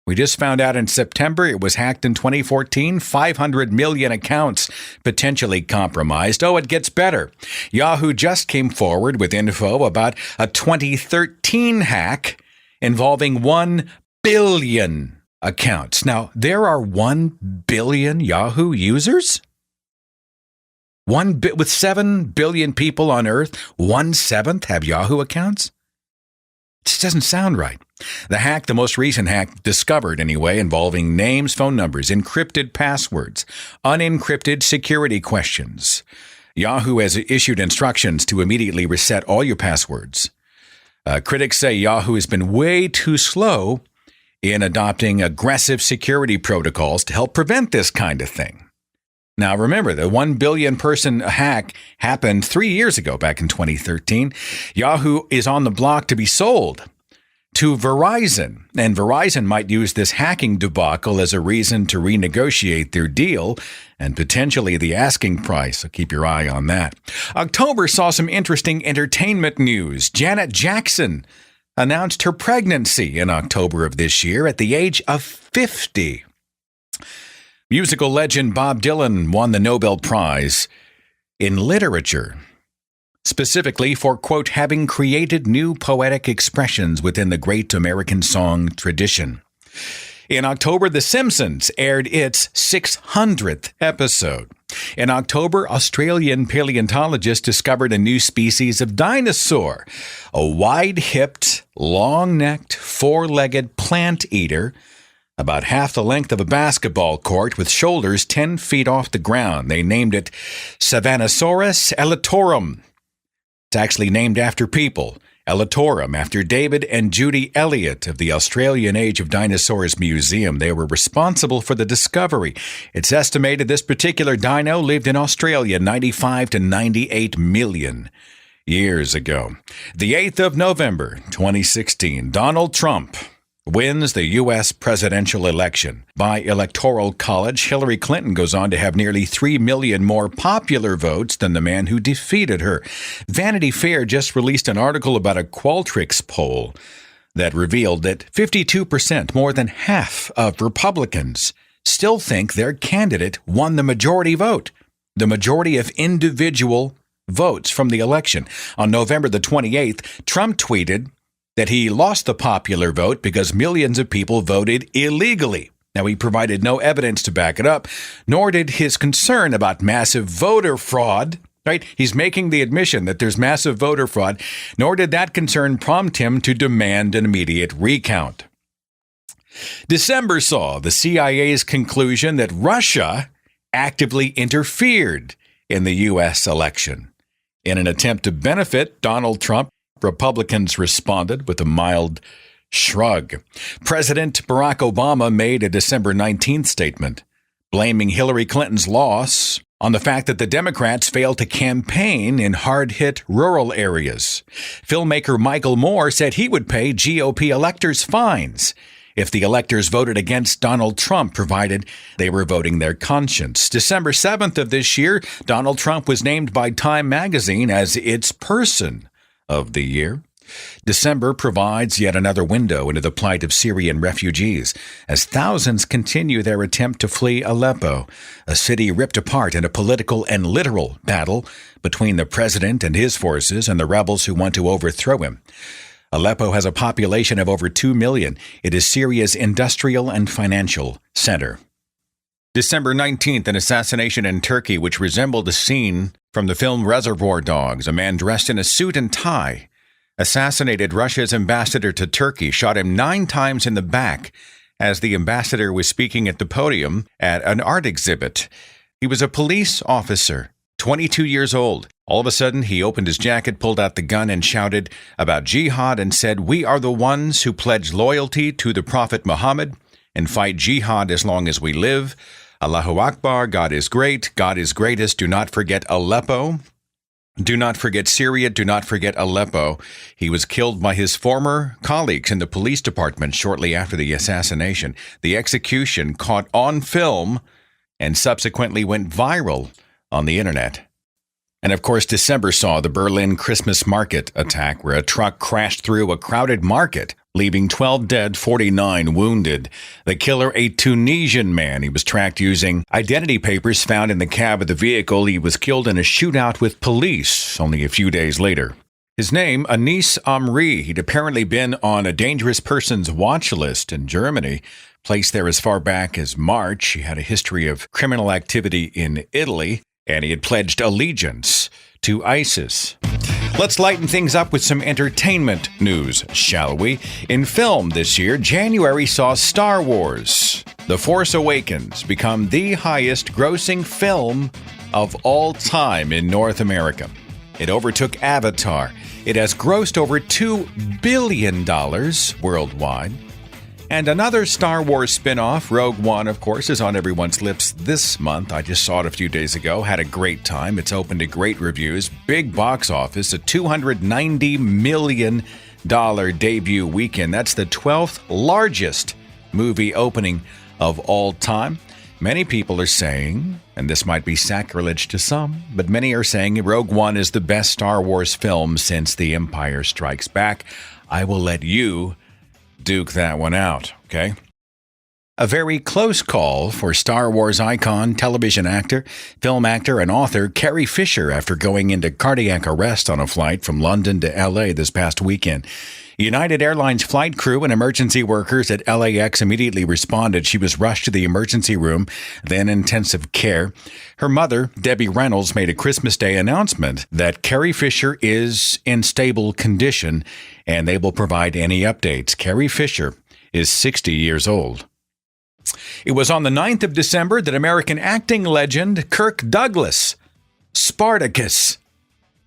We just found out in September it was hacked in 2014. 500 million accounts potentially compromised. Oh, it gets better. Yahoo just came forward with info about a 2013 hack involving 1 billion accounts. Now, there are 1 billion Yahoo users? With 7 billion people on Earth, 1/7 have Yahoo accounts? It just doesn't sound right. The hack, the most recent hack discovered anyway, involving names, phone numbers, encrypted passwords, unencrypted security questions. Yahoo has issued instructions to immediately reset all your passwords. Critics say Yahoo has been way too slow in adopting aggressive security protocols to help prevent this kind of thing. Now, remember, the 1 billion person hack happened 3 years ago, back in 2013. Yahoo is on the block to be sold to Verizon, and Verizon might use this hacking debacle as a reason to renegotiate their deal and potentially the asking price. So keep your eye on that. October saw some interesting entertainment news. Janet Jackson announced her pregnancy in October of this year at the age of 50. Musical legend Bob Dylan won the Nobel Prize in Literature, specifically for, quote, having created new poetic expressions within the great American song tradition. In October, The Simpsons aired its 600th episode. In October, Australian paleontologists discovered a new species of dinosaur, a wide-hipped, long-necked, four-legged plant eater, about half the length of a basketball court with shoulders 10 feet off the ground. They named it Savannosaurus elytorum. It's actually named after people. Elytorum, after David and Judy Elliott of the Australian Age of Dinosaurs Museum. They were responsible for the discovery. It's estimated this particular dino lived in Australia 95 to 98 million years ago. The 8th of November, 2016, Donald Trump wins the U.S. presidential election. By Electoral College, Hillary Clinton goes on to have nearly 3 million more popular votes than the man who defeated her. Vanity Fair just released an article about a Qualtrics poll that revealed that 52%, more than half of Republicans, still think their candidate won the majority vote, the majority of individual votes from the election. On November the 28th, Trump tweeted that he lost the popular vote because millions of people voted illegally. Now, he provided no evidence to back it up, nor did his concern about massive voter fraud, right? He's making the admission that there's massive voter fraud, nor did that concern prompt him to demand an immediate recount. December saw the CIA's conclusion that Russia actively interfered in the U.S. election. In an attempt to benefit Donald Trump, Republicans responded with a mild shrug. President Barack Obama made a December 19th statement, blaming Hillary Clinton's loss on the fact that the Democrats failed to campaign in hard-hit rural areas. Filmmaker Michael Moore said he would pay GOP electors fines if the electors voted against Donald Trump, provided they were voting their conscience. December 7th of this year, Donald Trump was named by Time magazine as its person of the year. December provides yet another window into the plight of Syrian refugees as thousands continue their attempt to flee Aleppo, a city ripped apart in a political and literal battle between the president and his forces and the rebels who want to overthrow him. Aleppo has a population of over 2 million. It is Syria's industrial and financial center. December 19th, an assassination in Turkey which resembled a scene from the film Reservoir Dogs. A man dressed in a suit and tie assassinated Russia's ambassador to Turkey, shot him 9 times in the back as the ambassador was speaking at the podium at an art exhibit. He was a police officer, 22 years old. All of a sudden, he opened his jacket, pulled out the gun, and shouted about jihad and said, "We are the ones who pledge loyalty to the Prophet Muhammad and fight jihad as long as we live. Allahu Akbar, God is great, God is greatest. Do not forget Aleppo. Do not forget Syria. Do not forget Aleppo." He was killed by his former colleagues in the police department shortly after the assassination. The execution caught on film and subsequently went viral on the internet. And of course, December saw the Berlin Christmas market attack where a truck crashed through a crowded market, leaving 12 dead, 49 wounded. The killer, a Tunisian man. He was tracked using identity papers found in the cab of the vehicle. He was killed in a shootout with police only a few days later. His name, Anis Amri. He'd apparently been on a dangerous person's watch list in Germany, placed there as far back as March. He had a history of criminal activity in Italy, and he had pledged allegiance to ISIS. Let's lighten things up with some entertainment news, shall we? In film this year, January saw Star Wars: The Force Awakens become the highest-grossing film of all time in North America. It overtook Avatar. It has grossed over $2 billion worldwide. And another Star Wars spin-off, Rogue One, of course, is on everyone's lips this month. I just saw it a few days ago. Had a great time. It's open to great reviews. Big box office, a $290 million debut weekend. That's the 12th largest movie opening of all time. Many people are saying, and this might be sacrilege to some, but many are saying Rogue One is the best Star Wars film since The Empire Strikes Back. I will let you duke that one out, okay? A very close call for Star Wars icon, television actor, film actor, and author Carrie Fisher after going into cardiac arrest on a flight from London to L.A. this past weekend. United Airlines flight crew and emergency workers at LAX immediately responded. She was rushed to the emergency room, then intensive care. Her mother, Debbie Reynolds, made a Christmas Day announcement that Carrie Fisher is in stable condition and they will provide any updates. Carrie Fisher is 60 years old. It was on the 9th of December that American acting legend Kirk Douglas, Spartacus,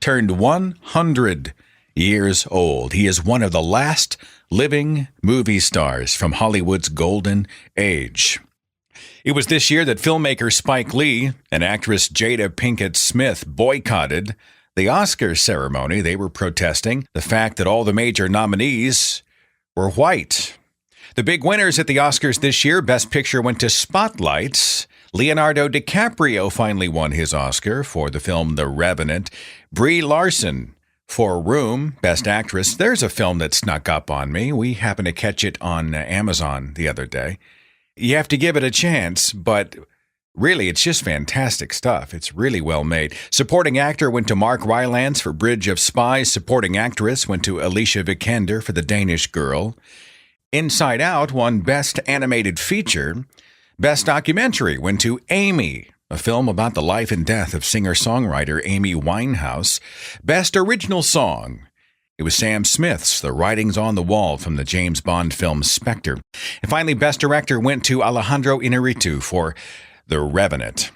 turned 100 years old. He is one of the last living movie stars from Hollywood's golden age. It was this year that filmmaker Spike Lee and actress Jada Pinkett Smith boycotted the Oscar ceremony. They were protesting the fact that all the major nominees were white. The big winners at the Oscars this year, Best Picture went to Spotlight. Leonardo DiCaprio finally won his Oscar for the film The Revenant. Brie Larson for Room, Best Actress. There's a film that snuck up on me. We happened to catch it on Amazon the other day. You have to give it a chance, but really, it's just fantastic stuff. It's really well made. Supporting actor went to Mark Rylance for Bridge of Spies. Supporting actress went to Alicia Vikander for The Danish Girl. Inside Out won Best Animated Feature. Best Documentary went to Amy, a film about the life and death of singer-songwriter Amy Winehouse. Best Original Song. It was Sam Smith's The Writings on the Wall from the James Bond film Spectre. And finally, Best Director went to Alejandro Inarritu for The Revenant.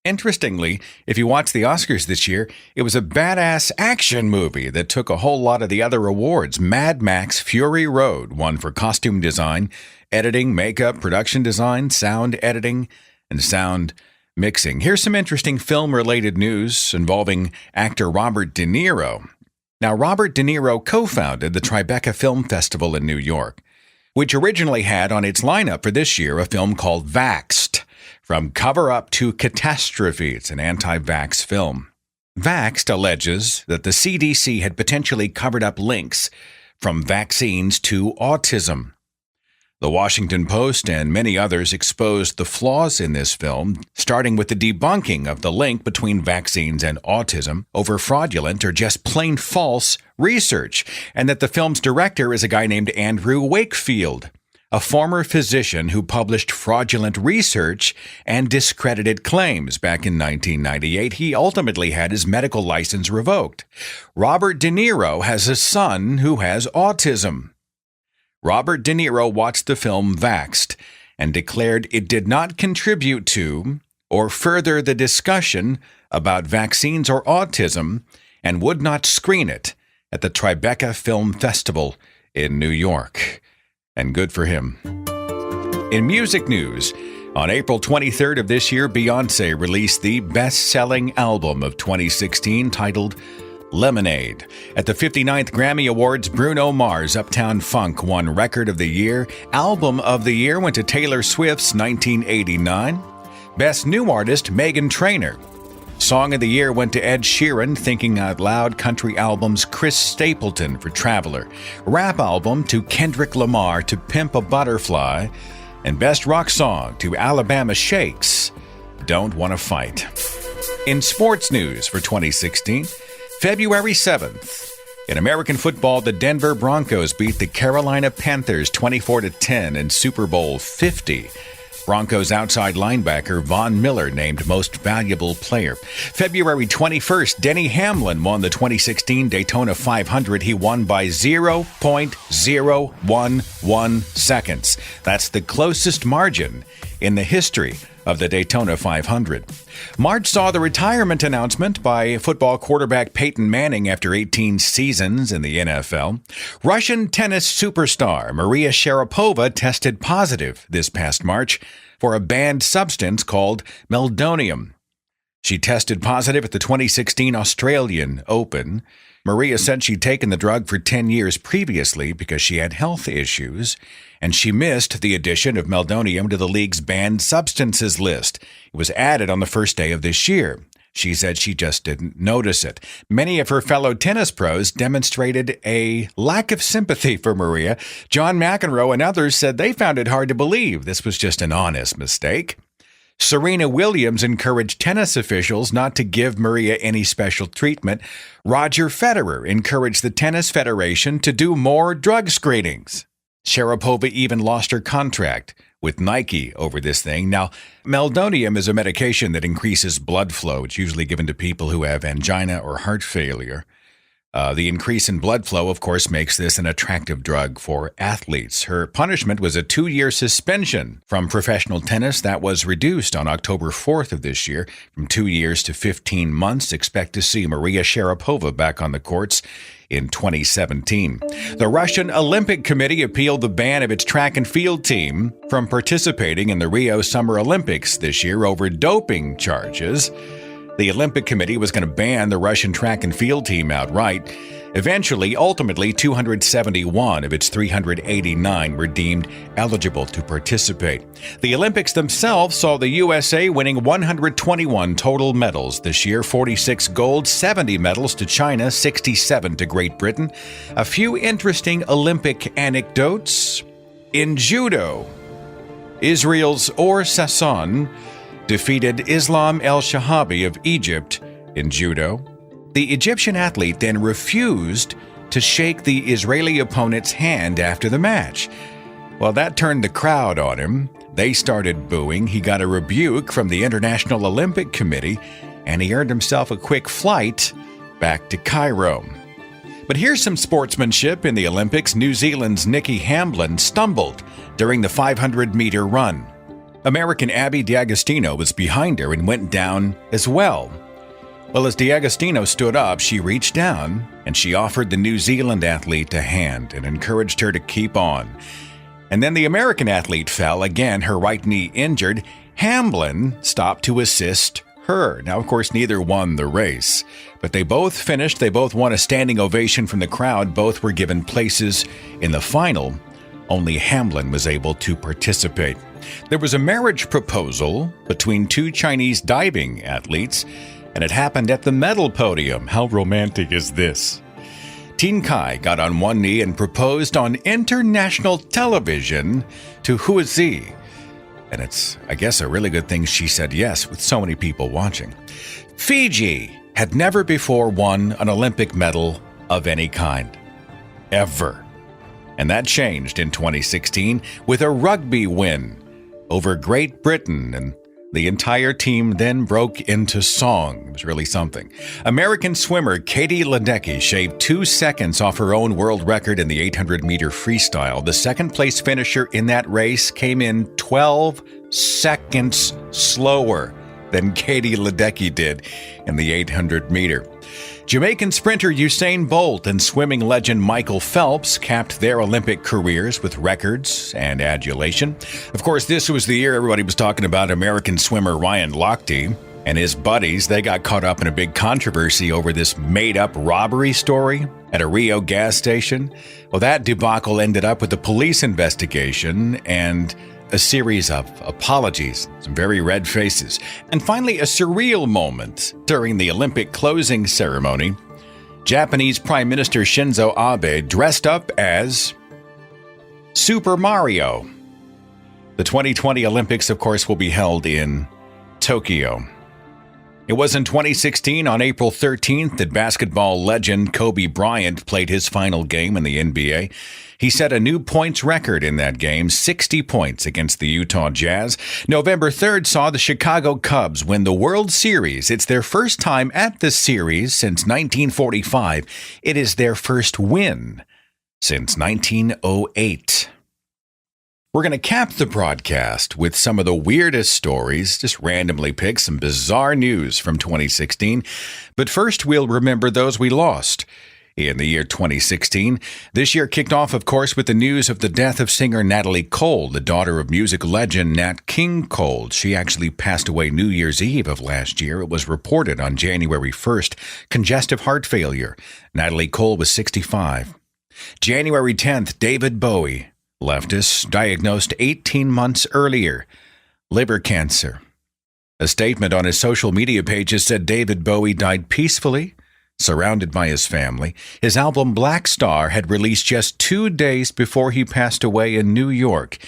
Interestingly, if you watch the Oscars this year, it was a badass action movie that took a whole lot of the other awards. Mad Max Fury Road won for costume design, editing, makeup, production design, sound editing, and sound mixing. Here's some interesting film-related news involving actor Robert De Niro. Now, Robert De Niro co-founded the Tribeca Film Festival in New York, which originally had on its lineup for this year a film called Vaxxed, From Cover-Up to Catastrophe. It's an anti-vax film. Vaxxed alleges that the CDC had potentially covered up links from vaccines to autism. The Washington Post and many others exposed the flaws in this film, starting with the debunking of the link between vaccines and autism over fraudulent or just plain false research, and that the film's director is a guy named Andrew Wakefield, a former physician who published fraudulent research and discredited claims back in 1998. He ultimately had his medical license revoked. Robert De Niro has a son who has autism. Robert De Niro watched the film Vaxxed and declared it did not contribute to or further the discussion about vaccines or autism and would not screen it at the Tribeca Film Festival in New York. And good for him. In music news, on April 23rd of this year, Beyoncé released the best-selling album of 2016 titled Lemonade. At the 59th Grammy Awards, Bruno Mars' Uptown Funk won Record of the Year. Album of the Year went to Taylor Swift's 1989. Best New Artist, Meghan Trainor. Song of the Year went to Ed Sheeran, Thinking Out Loud. Country Album's Chris Stapleton for Traveler. Rap Album to Kendrick Lamar to Pimp a Butterfly. And Best Rock Song to Alabama Shakes, Don't Wanna Fight. In sports news for 2016, February 7th, in American football, the Denver Broncos beat the Carolina Panthers 24-10 in Super Bowl 50. Broncos outside linebacker Von Miller named Most Valuable Player. February 21st, Denny Hamlin won the 2016 Daytona 500. He won by 0.011 seconds. That's the closest margin in the history of the Daytona 500. March saw the retirement announcement by football quarterback Peyton Manning after 18 seasons in the NFL. Russian tennis superstar Maria Sharapova tested positive this past March for a banned substance called meldonium. She tested positive at the 2016 Australian Open. Maria said she'd taken the drug for 10 years previously because she had health issues, and she missed the addition of meldonium to the league's banned substances list. It was added on the first day of this year. She said she just didn't notice it. Many of her fellow tennis pros demonstrated a lack of sympathy for Maria. John McEnroe and others said they found it hard to believe this was just an honest mistake. Serena Williams encouraged tennis officials not to give Maria any special treatment. Roger Federer encouraged the Tennis Federation to do more drug screenings. Sharapova even lost her contract with Nike over this thing. Now, meldonium is a medication that increases blood flow. It's usually given to people who have angina or heart failure. The increase in blood flow, of course, makes this an attractive drug for athletes. Her punishment was a 2-year suspension from professional tennis that was reduced on October 4th of this year from 2 years to 15 months. Expect to see Maria Sharapova back on the courts in 2017. The Russian Olympic Committee appealed the ban of its track and field team from participating in the Rio Summer Olympics this year over doping charges. The Olympic Committee was going to ban the Russian track and field team outright. Ultimately, 271 of its 389 were deemed eligible to participate. The Olympics themselves saw the USA winning 121 total medals this year, 46 gold, 70 medals to China, 67 to Great Britain. A few interesting Olympic anecdotes. In judo, Israel's Or Sasson defeated Islam El-Shahabi of Egypt in judo. The Egyptian athlete then refused to shake the Israeli opponent's hand after the match. Well, that turned the crowd on him. They started booing. He got a rebuke from the International Olympic Committee, and he earned himself a quick flight back to Cairo. But here's some sportsmanship in the Olympics. New Zealand's Nikki Hamblin stumbled during the 500-meter run. American Abby D'Agostino was behind her and went down as well. Well, as D'Agostino stood up, she reached down and she offered the New Zealand athlete a hand and encouraged her to keep on. And then the American athlete fell, again, her right knee injured. Hamblin stopped to assist her. Now, of course, neither won the race, but they both finished. They both won a standing ovation from the crowd. Both were given places in the final. Only Hamblin was able to participate. There was a marriage proposal between two Chinese diving athletes, and it happened at the medal podium. How romantic is this? Tin Kai got on one knee and proposed on international television to Huizi. And it's, I guess, a really good thing she said yes with so many people watching. Fiji had never before won an Olympic medal of any kind. Ever. And that changed in 2016 with a rugby win over Great Britain, and the entire team then broke into song. It was really something. American swimmer Katie Ledecky shaved 2 seconds off her own world record in the 800-meter freestyle. The second-place finisher in that race came in 12 seconds slower than Katie Ledecky did in the 800-meter. Jamaican sprinter Usain Bolt and swimming legend Michael Phelps capped their Olympic careers with records and adulation. Of course, this was the year everybody was talking about American swimmer Ryan Lochte and his buddies. They got caught up in a big controversy over this made-up robbery story at a Rio gas station. Well, that debacle ended up with a police investigation and a series of apologies, some very red faces, and finally a surreal moment during the Olympic closing ceremony. Japanese Prime Minister Shinzo Abe dressed up as Super Mario. The 2020 Olympics, of course, will be held in Tokyo. It was in 2016, on April 13th, that basketball legend Kobe Bryant played his final game in the NBA. He set a new points record in that game, 60 points against the Utah Jazz. November 3rd saw the Chicago Cubs win the World Series. It's their first time at the series since 1945. It is their first win since 1908. We're going to cap the broadcast with some of the weirdest stories, just randomly pick some bizarre news from 2016. But first, we'll remember those we lost in the year 2016. This year kicked off, of course, with the news of the death of singer Natalie Cole, the daughter of music legend Nat King Cole. She actually passed away New Year's Eve of last year. It was reported on January 1st. Congestive heart failure. Natalie Cole was 65. January 10th, David Bowie left us, diagnosed 18 months earlier, liver cancer. A statement on his social media pages said David Bowie died peacefully, surrounded by his family. His album Black Star had released just 2 days before he passed away in New York.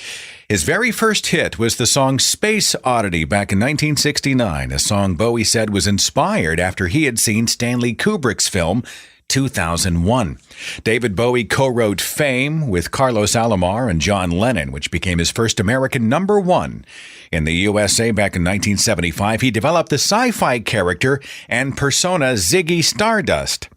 His very first hit was the song Space Oddity back in 1969, a song Bowie said was inspired after he had seen Stanley Kubrick's film 2001. David Bowie co-wrote Fame with Carlos Alomar and John Lennon, which became his first American number one in the USA back in 1975. He developed the sci-fi character and persona Ziggy Stardust.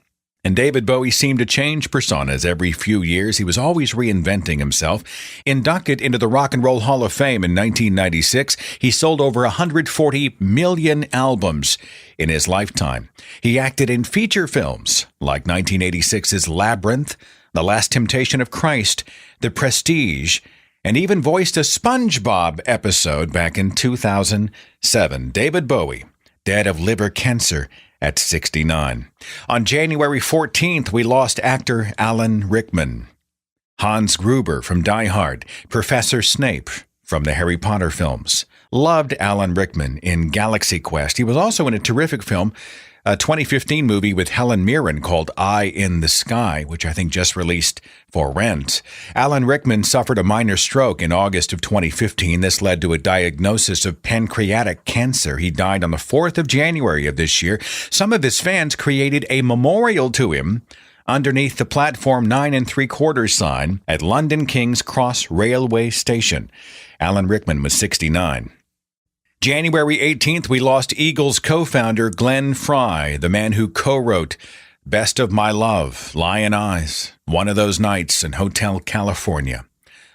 And David Bowie seemed to change personas every few years. He was always reinventing himself. Inducted into the Rock and Roll Hall of Fame in 1996, he sold over 140 million albums in his lifetime. He acted in feature films like 1986's Labyrinth, The Last Temptation of Christ, The Prestige, and even voiced a SpongeBob episode back in 2007. David Bowie dead of liver cancer at 69. On January 14th, we lost actor Alan Rickman. Hans Gruber from Die Hard, Professor Snape from the Harry Potter films. Loved Alan Rickman in Galaxy Quest. He was also in a terrific film, a 2015 movie with Helen Mirren called Eye in the Sky, which I think just released for rent. Alan Rickman suffered a minor stroke in August of 2015. This led to a diagnosis of pancreatic cancer. He died on the 4th of January of this year. Some of his fans created a memorial to him underneath the platform 9 3/4 sign at London King's Cross Railway Station. Alan Rickman was 69. January 18th, we lost Eagles co-founder Glenn Frey, the man who co-wrote Best of My Love, Lion Eyes, One of Those Nights, and Hotel California.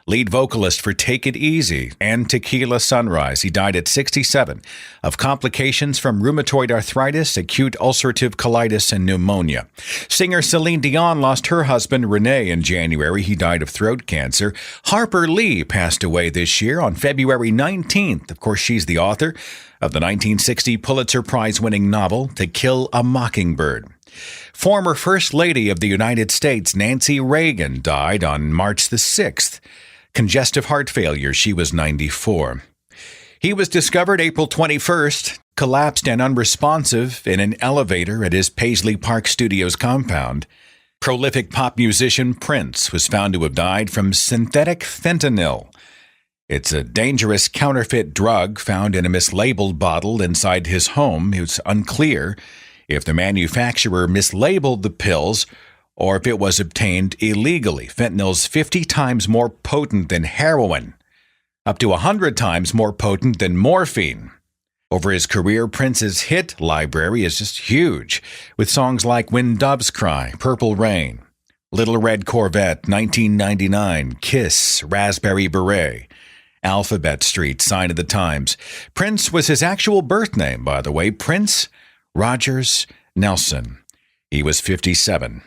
Lead vocalist for Take It Easy and Tequila Sunrise. He died at 67 of complications from rheumatoid arthritis, acute ulcerative colitis, and pneumonia. Singer Celine Dion lost her husband Rene in January. He died of throat cancer. Harper Lee passed away this year on February 19th. Of course, she's the author of the 1960 Pulitzer Prize-winning novel To Kill a Mockingbird. Former First Lady of the United States Nancy Reagan died on March the 6th. Congestive heart failure. She was 94. He was discovered April 21st, collapsed and unresponsive in an elevator at his Paisley Park Studios compound. Prolific pop musician Prince was found to have died from synthetic fentanyl. It's a dangerous counterfeit drug found in a mislabeled bottle inside his home. It's unclear if the manufacturer mislabeled the pills or if it was obtained illegally. Fentanyl's 50 times more potent than heroin, up to 100 times more potent than morphine. Over his career, Prince's hit library is just huge, with songs like When Doves Cry, Purple Rain, Little Red Corvette, 1999, Kiss, Raspberry Beret, Alphabet Street, Sign of the Times. Prince was his actual birth name, by the way, Prince Rogers Nelson. He was 57.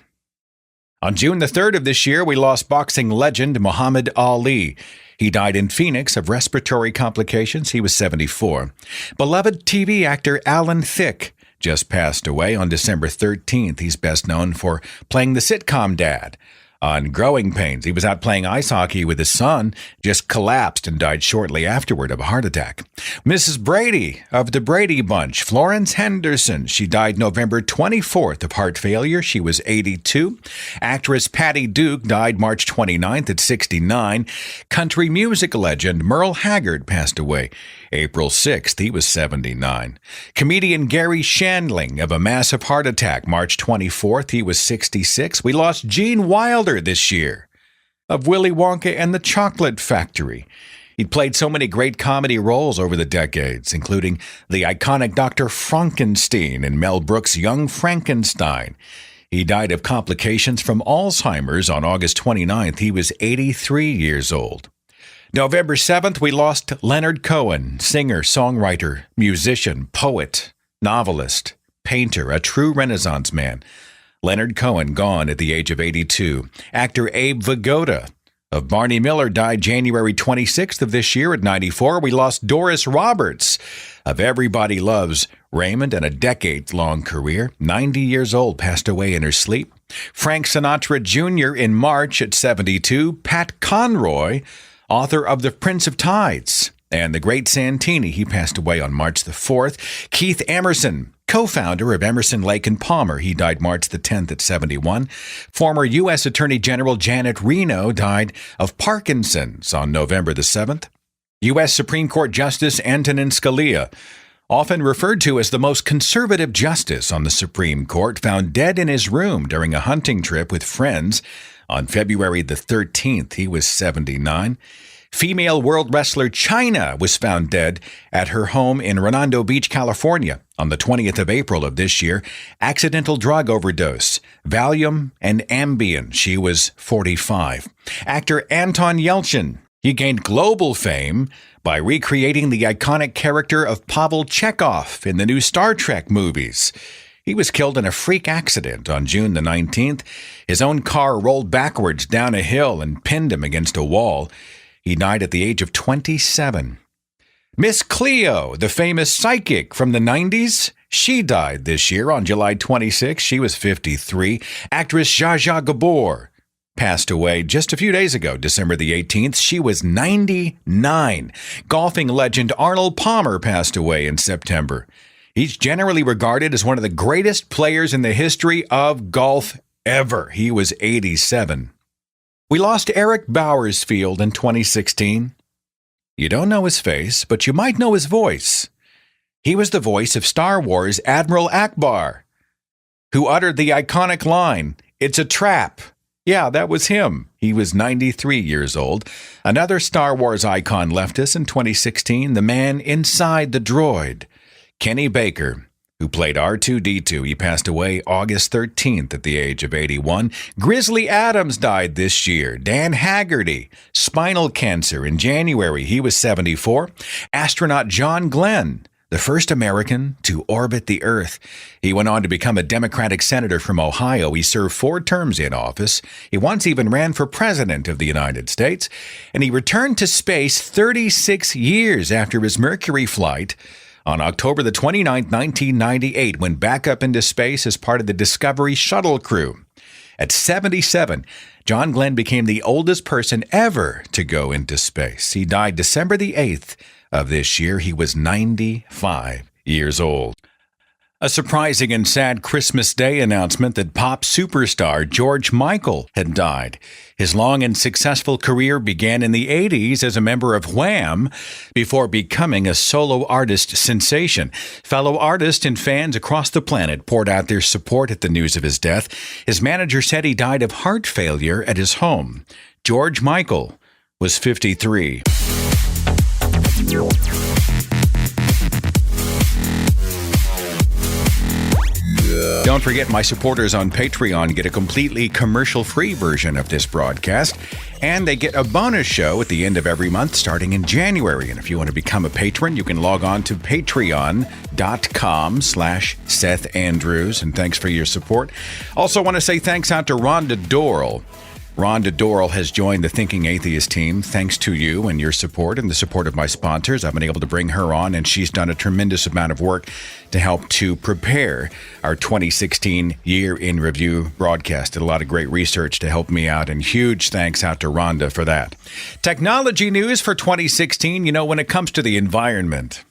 On June the 3rd of this year, we lost boxing legend Muhammad Ali. He died in Phoenix of respiratory complications. He was 74. Beloved TV actor Alan Thicke just passed away on December 13th. He's best known for playing the sitcom dad on Growing Pains. He was out playing ice hockey with his son, just collapsed and died shortly afterward of a heart attack. Mrs. Brady of the Brady Bunch, Florence Henderson. She died November 24th of heart failure. She was 82. Actress Patty Duke died March 29th at 69. Country music legend Merle Haggard passed away April 6th. He was 79. Comedian Gary Shandling of a massive heart attack March 24th. He was 66. We lost Gene Wilder this year of Willy Wonka and the Chocolate Factory. He'd played so many great comedy roles over the decades, including the iconic Dr. Frankenstein in Mel Brooks' Young Frankenstein. He died of complications from Alzheimer's on August 29th. He was 83 years old. November 7th, we lost Leonard Cohen, singer, songwriter, musician, poet, novelist, painter, a true Renaissance man. Leonard Cohen, gone at the age of 82. Actor Abe Vigoda of Barney Miller died January 26th of this year at 94. We lost Doris Roberts of Everybody Loves Raymond and a decades-long career. 90 years old, passed away in her sleep. Frank Sinatra Jr. in March at 72. Pat Conroy, author of The Prince of Tides and The Great Santini. He passed away on March the 4th. Keith Emerson, co-founder of Emerson, Lake and Palmer. He died March the 10th at 71. Former U.S. Attorney General Janet Reno died of Parkinson's on November the 7th. U.S. Supreme Court Justice Antonin Scalia, often referred to as the most conservative justice on the Supreme Court, found dead in his room during a hunting trip with friends on February the 13th. He was 79. Female world wrestler Chyna was found dead at her home in Redondo Beach, California on the 20th of April of this year. Accidental drug overdose, Valium and Ambien. She was 45. Actor Anton Yelchin, he gained global fame by recreating the iconic character of Pavel Chekhov in the new Star Trek movies. He was killed in a freak accident on June the 19th. His own car rolled backwards down a hill and pinned him against a wall. He died at the age of 27. Miss Cleo, the famous psychic from the 90s, she died this year on July 26. She was 53. Actress Zsa Zsa Gabor passed away just a few days ago, December the 18th. She was 99. Golfing legend Arnold Palmer passed away in September. He's generally regarded as one of the greatest players in the history of golf ever. He was 87. We lost Eric Bowersfield in 2016. You don't know his face, but you might know his voice. He was the voice of Star Wars Admiral Akbar, who uttered the iconic line, "It's a trap." Yeah, that was him. He was 93 years old. Another Star Wars icon left us in 2016, the man inside the droid, Kenny Baker, who played R2-D2. He passed away August 13th at the age of 81. Grizzly Adams died this year. Dan Haggerty, spinal cancer in January. He was 74. Astronaut John Glenn, the first American to orbit the Earth. He went on to become a Democratic senator from Ohio. He served 4 terms in office. He once even ran for president of the United States. And he returned to space 36 years after his Mercury flight on October the 29th, 1998, went back up into space as part of the Discovery shuttle crew. At 77, John Glenn became the oldest person ever to go into space. He died December the 8th of this year. He was 95 years old. A surprising and sad Christmas Day announcement that pop superstar George Michael had died. His long and successful career began in the 80s as a member of Wham! Before becoming a solo artist sensation. Fellow artists and fans across the planet poured out their support at the news of his death. His manager said he died of heart failure at his home. George Michael was 53. Don't forget, my supporters on Patreon get a completely commercial-free version of this broadcast, and they get a bonus show at the end of every month starting in January. And if you want to become a patron, you can log on to patreon.com/Seth Andrews, and thanks for your support. Also want to say thanks out to Rhonda Dorrell. Rhonda Dorrell has joined the Thinking Atheist team. Thanks to you and your support and the support of my sponsors, I've been able to bring her on, and she's done a tremendous amount of work to help to prepare our 2016 Year in Review broadcast. Did a lot of great research to help me out, and huge thanks out to Rhonda for that. Technology news for 2016. You know, when it comes to the environment,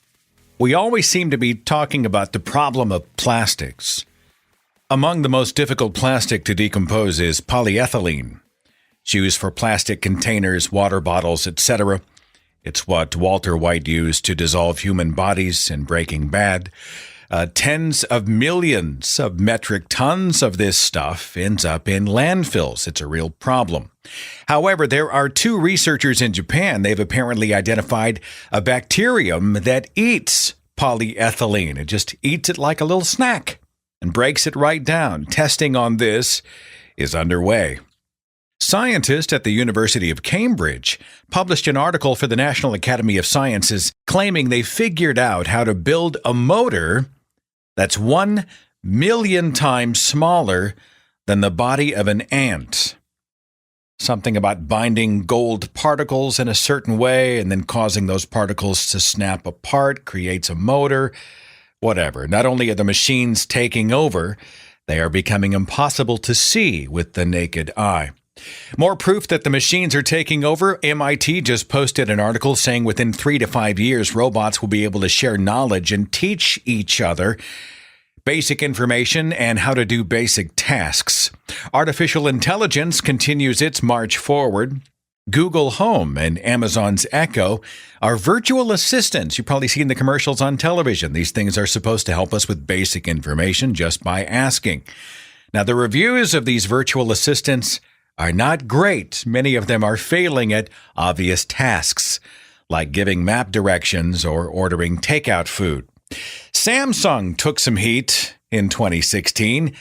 we always seem to be talking about the problem of plastics. Among the most difficult plastic to decompose is polyethylene. It's used for plastic containers, water bottles, etc. It's what Walter White used to dissolve human bodies in Breaking Bad. Tens of millions of metric tons of this stuff ends up in landfills. It's a real problem. However, there are 2 researchers in Japan. They've apparently identified a bacterium that eats polyethylene. It just eats it like a little snack and breaks it right down. Testing on this is underway. Scientists at the University of Cambridge published an article for the National Academy of Sciences claiming they figured out how to build a motor that's 1 million times smaller than the body of an ant. Something about binding gold particles in a certain way and then causing those particles to snap apart creates a motor. Whatever. Not only are the machines taking over, they are becoming impossible to see with the naked eye. More proof that the machines are taking over. MIT just posted an article saying within 3 to 5 years, robots will be able to share knowledge and teach each other basic information and how to do basic tasks. Artificial intelligence continues its march forward. Google Home and Amazon's Echo are virtual assistants. You've probably seen the commercials on television. These things are supposed to help us with basic information just by asking. Now, the reviews of these virtual assistants are not great. Many of them are failing at obvious tasks, like giving map directions or ordering takeout food. Samsung took some heat in 2016,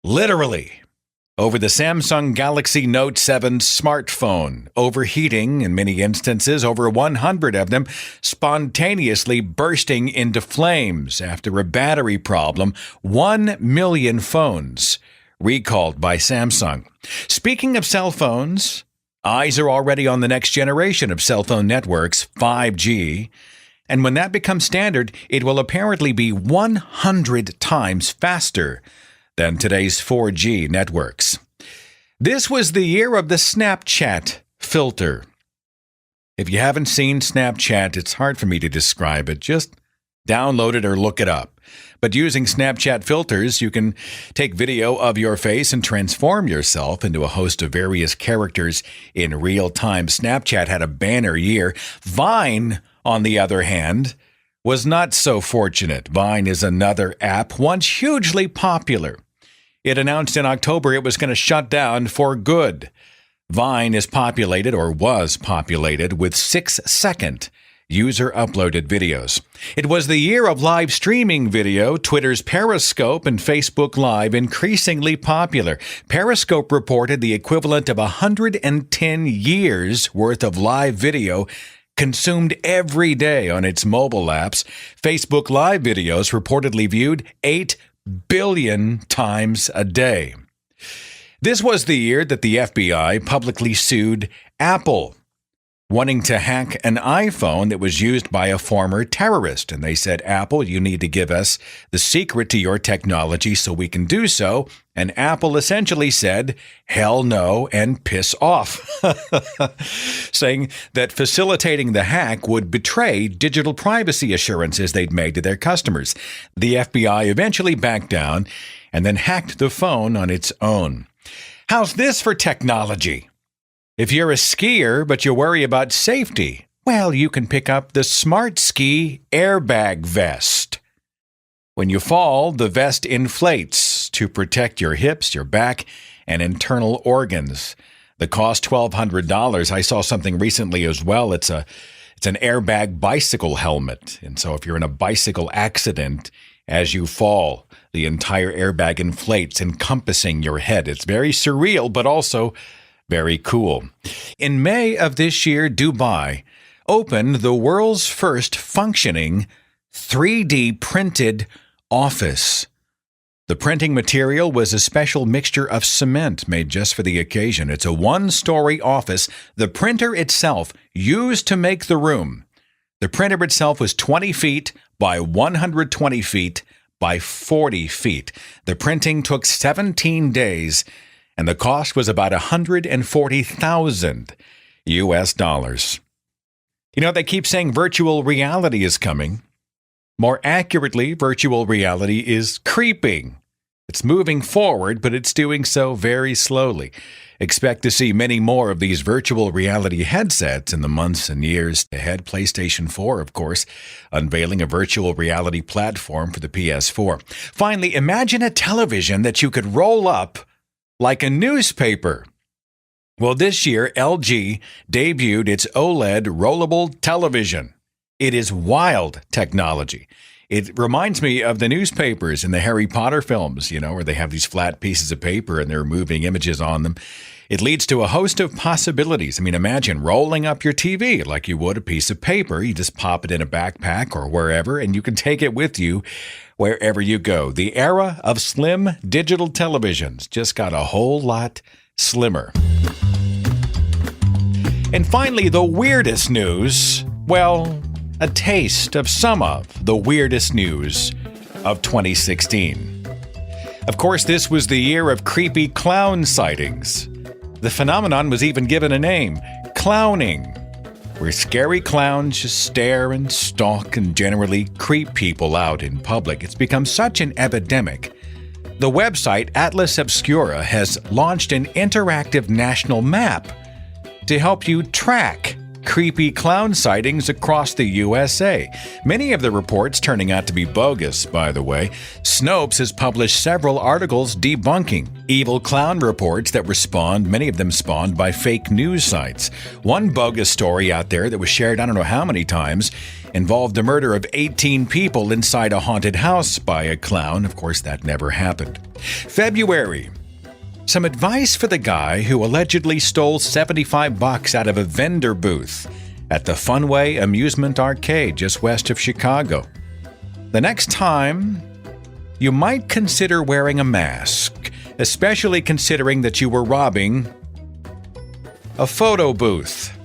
literally, over the Samsung Galaxy Note 7 smartphone overheating in many instances, over 100 of them spontaneously bursting into flames after a battery problem. 1 million phones recalled by Samsung. Speaking of cell phones, eyes are already on the next generation of cell phone networks, 5G. And when that becomes standard, it will apparently be 100 times faster than today's 4G networks. This was the year of the Snapchat filter. If you haven't seen Snapchat, it's hard for me to describe it. Just download it or look it up. But using Snapchat filters, you can take video of your face and transform yourself into a host of various characters in real time. Snapchat had a banner year. Vine, on the other hand, was not so fortunate. Vine is another app once hugely popular. It announced in October it was going to shut down for good. Vine is populated, or was populated, with 6-second user-uploaded videos. It was the year of live streaming video, Twitter's Periscope and Facebook Live increasingly popular. Periscope reported the equivalent of 110 years worth of live video consumed every day on its mobile apps. Facebook Live videos reportedly viewed 8 billion times a day. This was the year that the FBI publicly sued Apple, wanting to hack an iPhone that was used by a former terrorist. And they said, Apple, you need to give us the secret to your technology so we can do so. And Apple essentially said, hell no, and piss off, saying that facilitating the hack would betray digital privacy assurances they'd made to their customers. The FBI eventually backed down and then hacked the phone on its own. How's this for technology? If you're a skier, but you worry about safety, well, you can pick up the Smart Ski airbag vest. When you fall, the vest inflates to protect your hips, your back, and internal organs. The cost $1,200. I saw something recently as well. It's an airbag bicycle helmet. And so if you're in a bicycle accident, as you fall, the entire airbag inflates, encompassing your head. It's very surreal, but also very cool. In May of this year, Dubai opened the world's first functioning 3D printed office. The printing material was a special mixture of cement made just for the occasion. It's a one-story office. The printer itself used to make the room. The printer itself was 20 feet by 120 feet by 40 feet. The printing took 17 days, and the cost was about $140,000 US. You know, they keep saying virtual reality is coming. More accurately, virtual reality is creeping. It's moving forward, but it's doing so very slowly. Expect to see many more of these virtual reality headsets in the months and years ahead. PlayStation 4, of course, unveiling a virtual reality platform for the PS4. Finally, imagine a television that you could roll up like a newspaper. Well, this year, LG debuted its OLED rollable television. It is wild technology. It reminds me of the newspapers in the Harry Potter films, you know, where they have these flat pieces of paper and they're moving images on them. It leads to a host of possibilities. I mean, imagine rolling up your TV like you would a piece of paper. You just pop it in a backpack or wherever, and you can take it with you wherever you go. The era of slim digital televisions just got a whole lot slimmer. And finally, the weirdest news. Well, a taste of some of the weirdest news of 2016. Of course, this was the year of creepy clown sightings. The phenomenon was even given a name, clowning, where scary clowns just stare and stalk and generally creep people out in public. It's become such an epidemic. The website Atlas Obscura has launched an interactive national map to help you track creepy clown sightings across the USA. Many of the reports turning out to be bogus, by the way. Snopes has published several articles debunking evil clown reports that were spawned, many of them spawned by fake news sites. One bogus story out there that was shared I don't know how many times involved the murder of 18 people inside a haunted house by a clown. Of course, that never happened. February. Some advice for the guy who allegedly stole $75 out of a vendor booth at the Funway Amusement Arcade just west of Chicago. The next time, you might consider wearing a mask, especially considering that you were robbing a photo booth.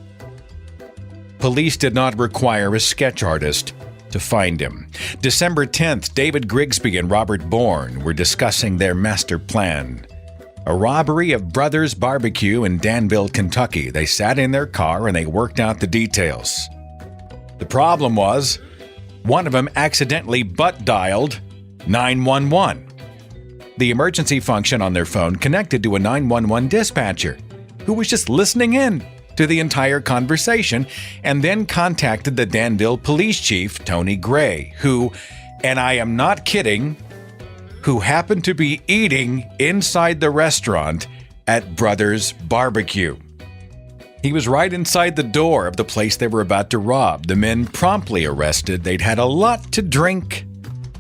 Police did not require a sketch artist to find him. December 10th, David Grigsby and Robert Bourne were discussing their master plan. A robbery of Brothers Barbecue in Danville, Kentucky. They sat in their car and they worked out the details. The problem was, one of them accidentally butt-dialed 911. The emergency function on their phone connected to a 911 dispatcher who was just listening in to the entire conversation and then contacted the Danville police chief, Tony Gray, who, and I am not kidding, who happened to be eating inside the restaurant at Brothers Barbecue. He was right inside the door of the place they were about to rob. The men promptly arrested. They'd had a lot to drink.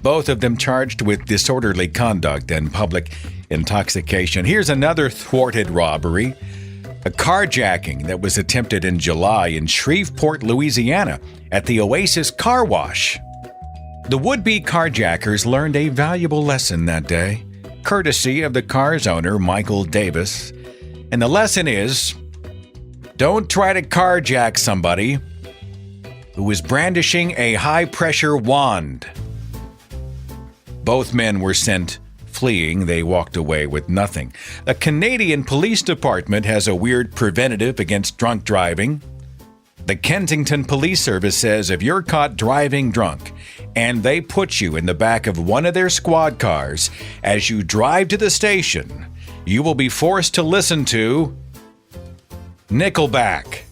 Both of them charged with disorderly conduct and public intoxication. Here's another thwarted robbery. A carjacking that was attempted in July in Shreveport, Louisiana at the Oasis Car Wash. The would-be carjackers learned a valuable lesson that day, courtesy of the car's owner, Michael Davis. And the lesson is, don't try to carjack somebody who is brandishing a high-pressure wand. Both men were sent fleeing. They walked away with nothing. A Canadian police department has a weird preventative against drunk driving. The Kensington Police Service says if you're caught driving drunk and they put you in the back of one of their squad cars as you drive to the station, you will be forced to listen to Nickelback.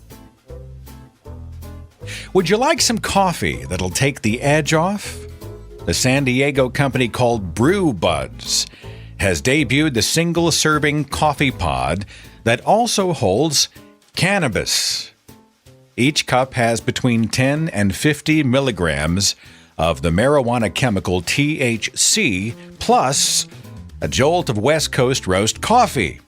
Would you like some coffee that'll take the edge off? The San Diego company called Brew Buds has debuted the single-serving coffee pod that also holds cannabis. Each cup has between 10 and 50 milligrams of the marijuana chemical THC, plus a jolt of West Coast roast coffee.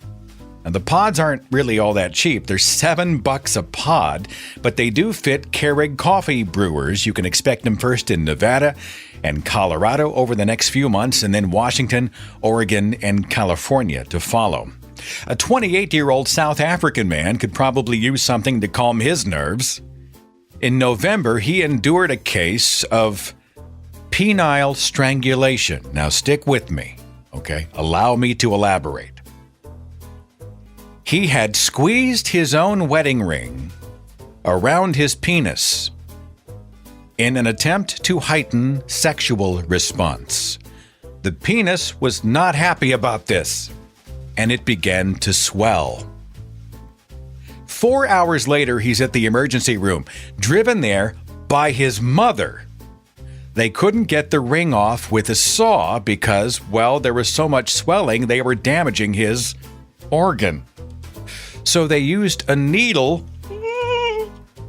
And the pods aren't really all that cheap. They're $7 a pod, but they do fit Keurig coffee brewers. You can expect them first in Nevada and Colorado over the next few months, and then Washington, Oregon, and California to follow. A 28-year-old South African man could probably use something to calm his nerves. In November, he endured a case of penile strangulation. Now stick with me, okay? Allow me to elaborate. He had squeezed his own wedding ring around his penis in an attempt to heighten sexual response. The penis was not happy about this, and it began to swell. 4 hours later, he's at the emergency room, driven there by his mother. They couldn't get the ring off with a saw because, well, there was so much swelling, they were damaging his organ. So they used a needle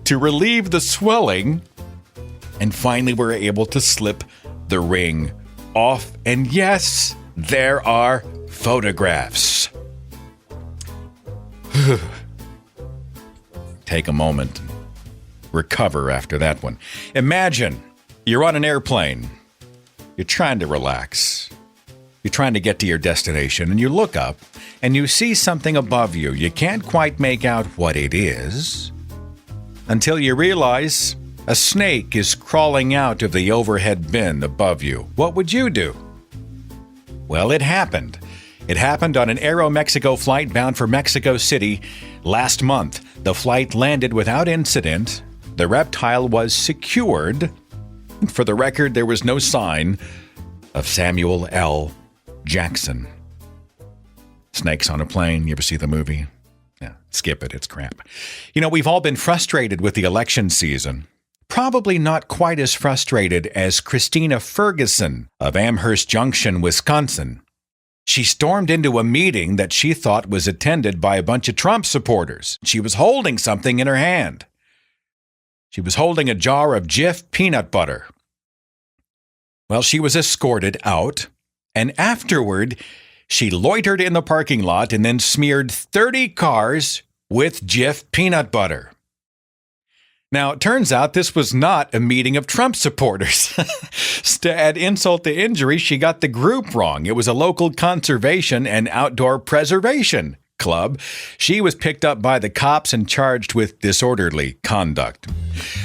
to relieve the swelling and finally were able to slip the ring off. And yes, there are photographs. Take a moment and recover after that one. Imagine you're on an airplane. You're trying to relax. You're trying to get to your destination, and you look up and you see something above you. You can't quite make out what it is until you realize a snake is crawling out of the overhead bin above you. What would you do? Well, it happened. It happened on an Aeromexico flight bound for Mexico City last month. The flight landed without incident. The reptile was secured. For the record, there was no sign of Samuel L. Jackson. Snakes on a Plane. You ever see the movie? Yeah, skip it. It's crap. You know, we've all been frustrated with the election season. Probably not quite as frustrated as Christina Ferguson of Amherst Junction, Wisconsin. She stormed into a meeting that she thought was attended by a bunch of Trump supporters. She was holding something in her hand. She was holding a jar of Jif peanut butter. Well, she was escorted out, and afterward, she loitered in the parking lot and then smeared 30 cars with Jif peanut butter. Now, it turns out this was not a meeting of Trump supporters. To add insult to injury, she got the group wrong. It was a local conservation and outdoor preservation club. She was picked up by the cops and charged with disorderly conduct.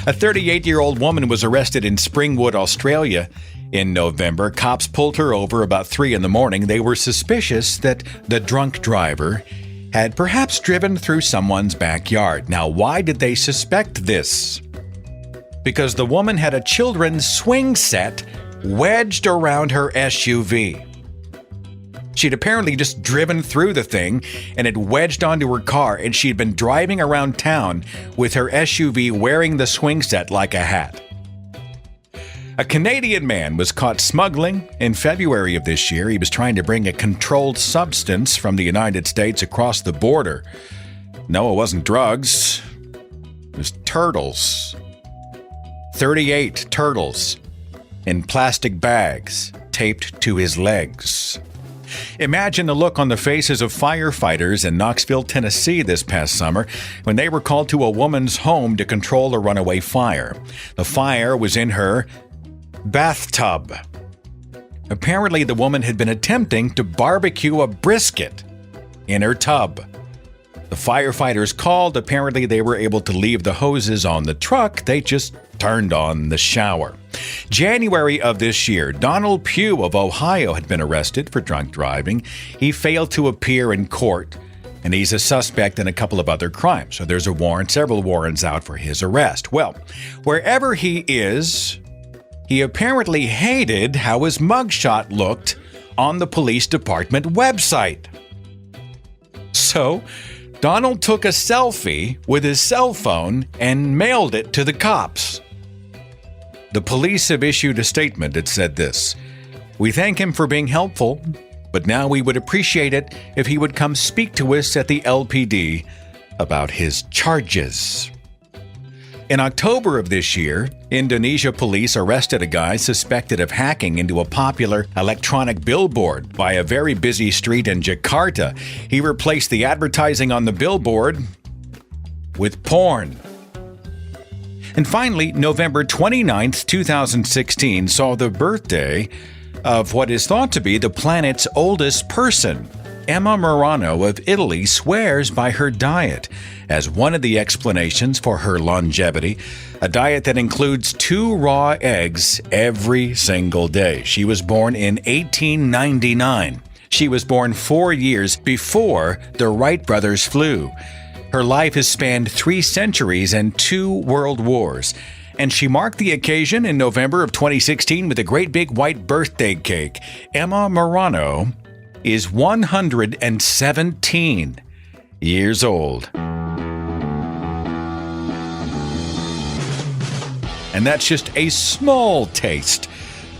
A 38-year-old woman was arrested in Springwood, Australia in November. Cops pulled her over about 3 a.m. They were suspicious that the drunk driver had perhaps driven through someone's backyard. Now, why did they suspect this? Because the woman had a children's swing set wedged around her SUV. She'd apparently just driven through the thing and it wedged onto her car, and she'd been driving around town with her SUV wearing the swing set like a hat. A Canadian man was caught smuggling in February of this year. He was trying to bring a controlled substance from the United States across the border. No, it wasn't drugs. It was turtles. 38 turtles in plastic bags taped to his legs. Imagine the look on the faces of firefighters in Knoxville, Tennessee this past summer when they were called to a woman's home to control a runaway fire. The fire was in her bathtub. Apparently, the woman had been attempting to barbecue a brisket in her tub. The firefighters called. Apparently, they were able to leave the hoses on the truck. They just turned on the shower. January of this year, Donald Pugh of Ohio had been arrested for drunk driving. He failed to appear in court, and he's a suspect in a couple of other crimes. So there's a warrant, several warrants out for his arrest. Well, wherever he is, he apparently hated how his mugshot looked on the police department website. So Donald took a selfie with his cell phone and mailed it to the cops. The police have issued a statement that said this: "We thank him for being helpful, but now we would appreciate it if he would come speak to us at the LPD about his charges." In October of this year, Indonesia police arrested a guy suspected of hacking into a popular electronic billboard by a very busy street in Jakarta. He replaced the advertising on the billboard with porn. And finally, November 29th, 2016 saw the birthday of what is thought to be the planet's oldest person. Emma Morano of Italy swears by her diet as one of the explanations for her longevity, a diet that includes 2 raw eggs every single day. She was born in 1899. She was born 4 years before the Wright brothers flew. Her life has spanned 3 centuries and 2 world wars. And she marked the occasion in November of 2016 with a great big white birthday cake. Emma Morano is 117 years old. And that's just a small taste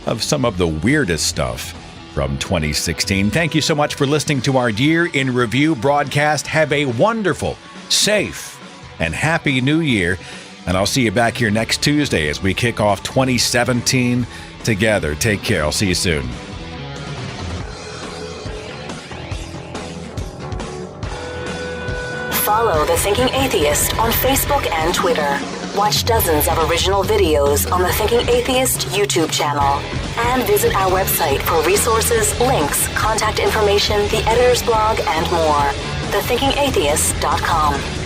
of some of the weirdest stuff from 2016. Thank you so much for listening to our Year in Review broadcast. Have a wonderful, safe, and happy New Year. And I'll see you back here next Tuesday as we kick off 2017 together. Take care. I'll see you soon. Follow The Thinking Atheist on Facebook and Twitter. Watch dozens of original videos on the Thinking Atheist YouTube channel. And visit our website for resources, links, contact information, the editor's blog, and more. thethinkingatheist.com.